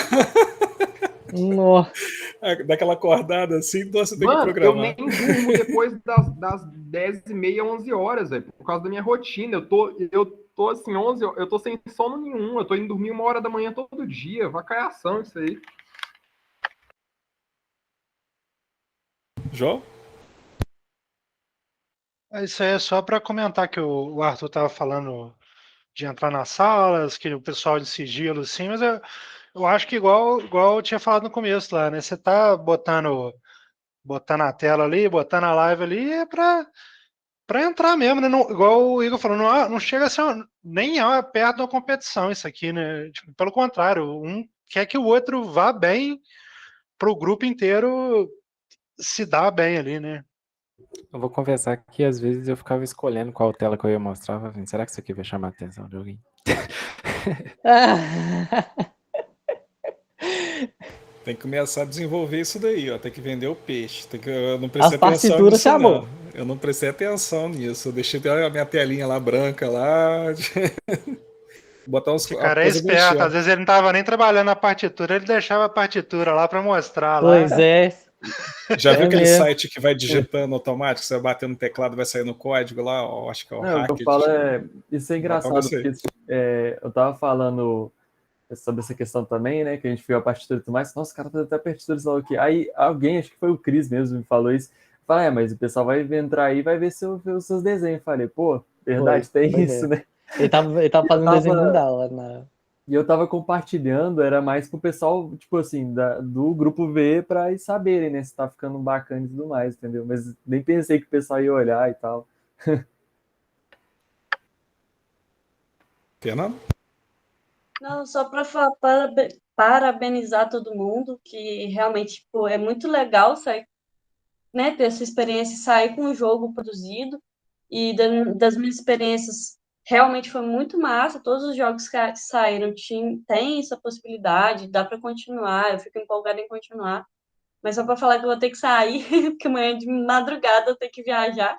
Nossa. Daquela acordada assim, então você tem que Mano, programar. eu nem durmo depois das 10h30, 11 horas, velho, por causa da minha rotina. Eu tô assim, 11, eu tô sem sono nenhum. Eu tô indo dormir 1 hora da manhã todo dia. Vacaiação isso aí. João? Isso aí é só para comentar que o Arthur estava falando de entrar nas salas, que o pessoal de sigilo, assim, mas eu acho que igual eu tinha falado no começo lá, né? Você tá botando a tela ali, botando a live ali, é para entrar mesmo, né? Não, igual o Igor falou, não chega a ser nem perto da competição isso aqui, né? Tipo, pelo contrário, um quer que o outro vá bem para o grupo inteiro se dar bem ali, né? Eu vou confessar que às vezes eu ficava escolhendo qual tela que eu ia mostrar. Assim, será que isso aqui vai chamar a atenção de alguém? Tem que começar a desenvolver isso daí, ó. Tem que vender o peixe. Eu não As prestei atenção partituras nisso, chamou. não. Eu não prestei atenção nisso. Eu deixei a minha telinha lá branca lá. Botar uns Esse cara é esperto, às vezes ele não tava nem trabalhando na partitura, ele deixava a partitura lá para mostrar lá. Pois é. Já viu aquele mesmo. site que vai digitando automático? Você vai batendo no teclado, vai sair no código lá? Ó, acho que é o Não, o que eu Hackett. falo isso é engraçado, porque eu tava falando sobre essa questão também, né, que a gente viu a partitura e tudo mais. Nossa, o cara faz até partituras lá aqui. Aí alguém, acho que foi o Cris mesmo, me falou isso. Eu falei, mas o pessoal vai entrar aí e vai ver os seus desenhos. Eu falei, pô, verdade, tem isso, né? Ele tava fazendo um desenho muito da hora. E eu tava compartilhando, era mais pro pessoal, tipo assim, do grupo V pra eles saberem, né, se tá ficando bacana e tudo mais, entendeu? Mas nem pensei que o pessoal ia olhar e tal. Fernando? Não, só para parabenizar todo mundo, que realmente pô, é muito legal sair, né, ter essa experiência e sair com o jogo produzido. E das minhas experiências, realmente foi muito massa. Todos os jogos que saíram tem essa possibilidade, dá para continuar. Eu fico empolgada em continuar. Mas só para falar que eu vou ter que sair, porque amanhã de madrugada eu tenho que viajar.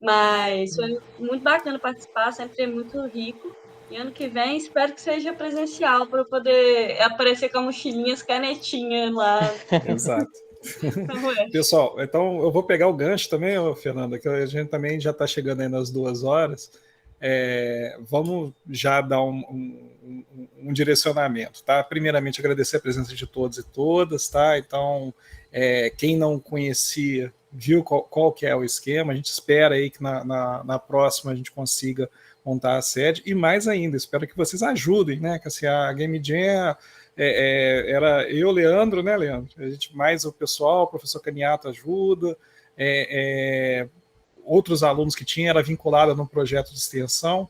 Mas foi muito bacana participar, sempre é muito rico. E ano que vem espero que seja presencial para eu poder aparecer com a mochilinha, as canetinhas lá. Exato. Pessoal, então eu vou pegar o gancho também, Fernanda, que a gente também já está chegando aí nas 2 horas. Vamos já dar um direcionamento, tá? Primeiramente, agradecer a presença de todos e todas, tá? Então, quem não conhecia, viu qual que é o esquema, a gente espera aí que na próxima a gente consiga montar a sede, e mais ainda, espero que vocês ajudem, né? Que assim, a Game Jam era eu, Leandro, né, Leandro? A gente, mais o pessoal, o professor Caniato ajuda, outros alunos que tinha, era vinculada no projeto de extensão.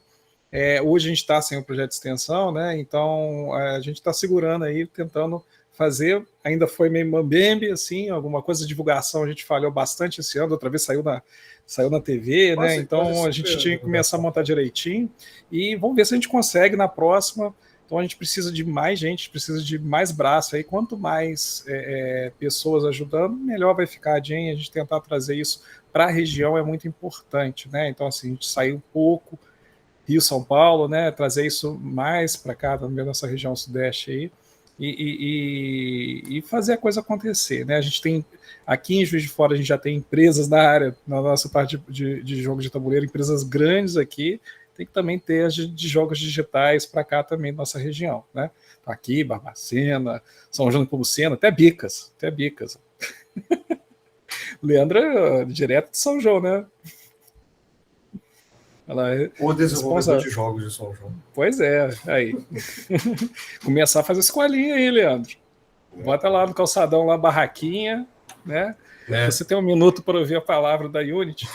Hoje a gente está sem o projeto de extensão, né? Então a gente está segurando aí, tentando fazer. Ainda foi meio mambembe, assim, alguma coisa de divulgação a gente falhou bastante esse ano, outra vez saiu na TV, né? Então a gente tinha que começar a montar direitinho e vamos ver se a gente consegue na próxima. Então a gente precisa de mais gente, precisa de mais braço aí. Quanto mais pessoas ajudando, melhor vai ficar a gente tentar trazer isso para a região é muito importante, né? Então assim, a gente saiu um pouco Rio, São Paulo, né? Trazer isso mais para cá, também nossa região sudeste aí. e fazer a coisa acontecer, né? A gente tem, aqui em Juiz de Fora, a gente já tem empresas na área, na nossa parte de jogo de tabuleiro, empresas grandes aqui, tem que também ter as de jogos digitais para cá também, nossa região, né? Aqui, Barbacena, São João de Nepomuceno, até Bicas. Leandro é direto de São João, né? Ela é o desenvolvedor de jogos de São João. Pois é, aí. Começar a fazer escolinha aí, Leandro. Bota lá no calçadão, lá, barraquinha, né? Você tem um minuto para ouvir a palavra da Unity.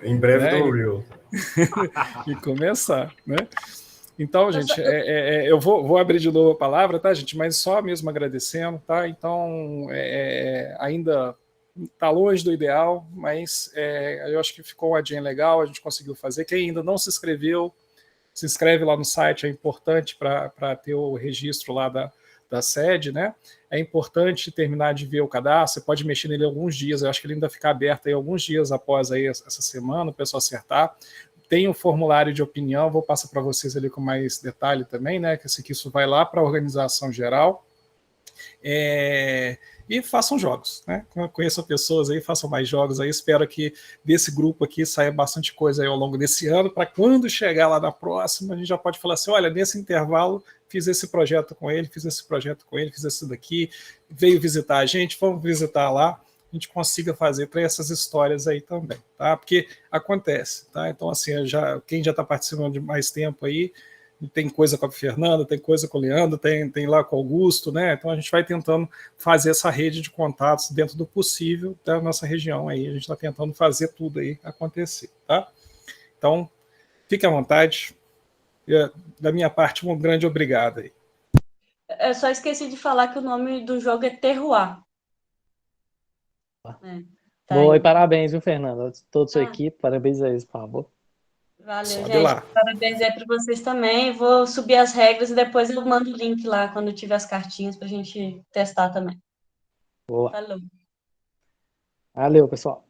Em breve do Real. E começar, né? Então, gente, eu vou abrir de novo a palavra, tá, gente? Mas só mesmo agradecendo, tá? Então, ainda está longe do ideal, mas eu acho que ficou um adinho legal, a gente conseguiu fazer. Quem ainda não se inscreveu, se inscreve lá no site, é importante para ter o registro lá da sede, né? É importante terminar de ver o cadastro, você pode mexer nele alguns dias, eu acho que ele ainda fica aberto aí alguns dias após aí essa semana, o pessoal acertar. Tem o formulário de opinião, vou passar para vocês ali com mais detalhe também, né? Que isso vai lá para a organização geral. E façam jogos, né? Conheçam pessoas aí, façam mais jogos aí. Espero que desse grupo aqui saia bastante coisa aí ao longo desse ano, para quando chegar lá na próxima, a gente já pode falar assim: olha, nesse intervalo fiz esse projeto com ele, fiz esse daqui, veio visitar a gente, vamos visitar lá. A gente consiga fazer para essas histórias aí também, tá? Porque acontece, tá? Então, assim, quem já está participando de mais tempo aí, tem coisa com a Fernanda, tem coisa com o Leandro, tem lá com o Augusto, né? Então a gente vai tentando fazer essa rede de contatos dentro do possível da nossa região aí. A gente está tentando fazer tudo aí acontecer, tá? Então, fique à vontade. Da minha parte, um grande obrigado aí. Eu só esqueci de falar que o nome do jogo é Terroir. Boa, e parabéns, viu, Fernanda? Toda a sua equipe, parabéns a eles, por favor. Valeu, Sobe gente. lá. Parabéns aí para vocês também. Vou subir as regras e depois eu mando o link lá quando tiver as cartinhas para a gente testar também. Boa. Falou. Valeu, pessoal.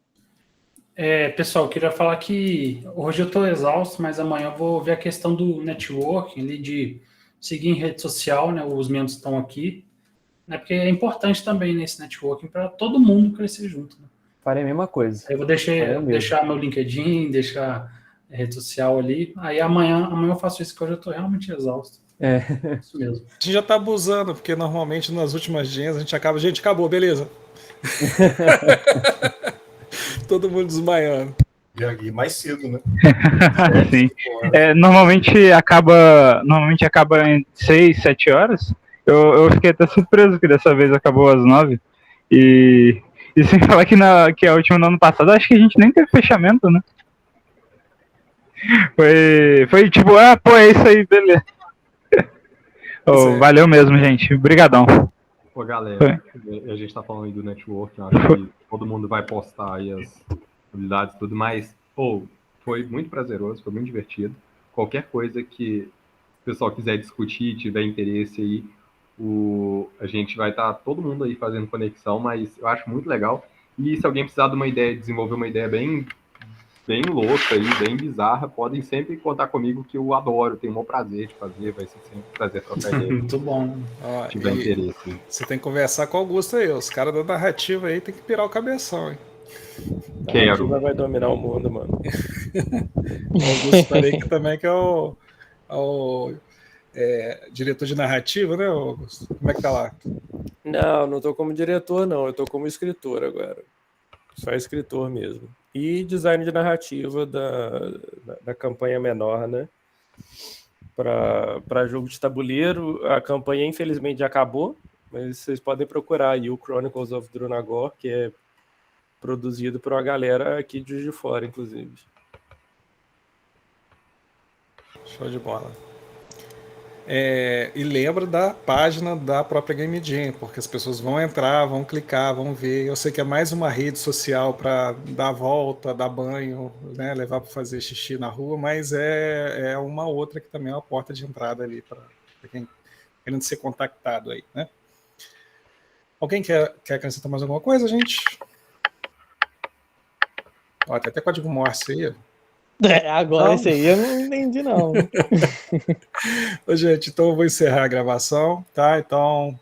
Pessoal, eu queria falar que hoje eu estou exausto, mas amanhã eu vou ver a questão do networking, ali de seguir em rede social, né? Os membros estão aqui, né? Porque é importante também nesse networking para todo mundo crescer junto. Né? Farei a mesma coisa. Aí eu vou deixar meu LinkedIn, deixar a rede social ali. Aí amanhã eu faço isso, que hoje eu estou realmente exausto. Isso mesmo. A gente já está abusando, porque normalmente nas últimas dias a gente acaba. Gente, acabou, beleza. Todo mundo desmaiando. E mais cedo, né? Sim. Normalmente acaba em 6, 7 horas. Eu fiquei até surpreso que dessa vez acabou às 9. E sem falar que a última no ano passado, acho que a gente nem teve fechamento, né? Foi tipo, é isso aí, beleza. Valeu mesmo, gente. Obrigadão. Pô, galera, a gente tá falando aí do networking, acho que todo mundo vai postar aí as habilidades e tudo, mas foi muito prazeroso, foi muito divertido. Qualquer coisa que o pessoal quiser discutir, tiver interesse aí, a gente vai estar todo mundo aí fazendo conexão, mas eu acho muito legal. E se alguém precisar de uma ideia, desenvolver uma ideia bem louca aí, bem bizarra, podem sempre contar comigo, que eu adoro, tenho o maior prazer de fazer, vai ser sempre um prazer trocar ideia. Muito bom. Se tiver interesse. Você tem que conversar com o Augusto aí, os caras da narrativa aí tem que pirar o cabeção, hein? A narrativa vai dominar o mundo, mano. O Augusto falei que também que é o diretor de narrativa, né, Augusto? Como é que tá lá? Não tô como diretor, não. Eu tô como escritor agora. Só escritor mesmo. E design de narrativa da campanha menor, né? Para jogo de tabuleiro, a campanha infelizmente já acabou, mas vocês podem procurar aí o Chronicles of Drunagor, que é produzido por uma galera aqui de Juiz de Fora, inclusive. Show de bola. E lembra da página da própria Game Jam, porque as pessoas vão entrar, vão clicar, vão ver. Eu sei que é mais uma rede social para dar a volta, dar banho, né, levar para fazer xixi na rua, mas é uma outra que também é uma porta de entrada ali para quem querendo ser contactado aí, né? Alguém quer acrescentar mais alguma coisa, gente? Ó, tem até código Morse aí. Agora Não. esse aí eu não entendi, não. Ô, gente, então eu vou encerrar a gravação, tá? Então,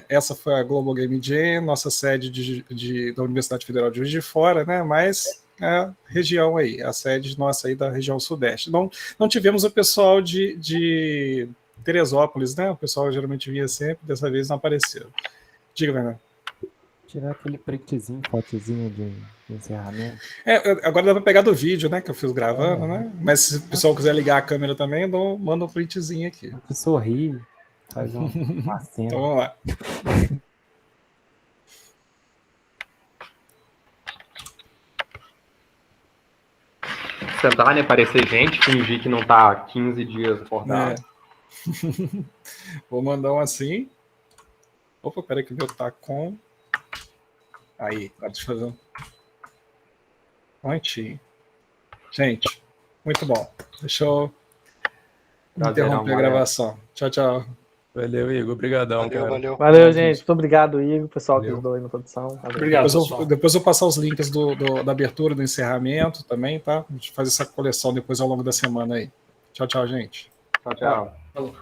essa foi a Global Game Jam, nossa sede da Universidade Federal de Juiz de Fora, né? Mas a região aí, a sede nossa aí da região sudeste. Não tivemos o pessoal de Teresópolis, né? O pessoal geralmente vinha sempre, dessa vez não apareceu. Diga, Fernando. Tirar aquele printzinho, fotozinho de encerramento. Agora dá pra pegar do vídeo, né? Que eu fiz gravando, né? Mas se o pessoal quiser ligar a câmera também, manda um printzinho aqui. Sorrir, faz uma cena. Então vamos lá. Sentar, né? Parecer gente, fingir que não tá 15 dias acordado. Vou mandar um assim. Opa, peraí que o meu tá com... Aí, deixa eu fazer um pontinho. Gente, muito bom. Deixa eu interromper a gravação. Tchau, tchau. Valeu, Igor. Obrigadão, cara. Valeu, gente. Muito obrigado, Igor, pessoal que ajudou aí na produção. Obrigado. Depois eu vou passar os links da abertura, do encerramento também, tá? A gente faz essa coleção depois ao longo da semana aí. Tchau, tchau, gente. Tchau, tchau.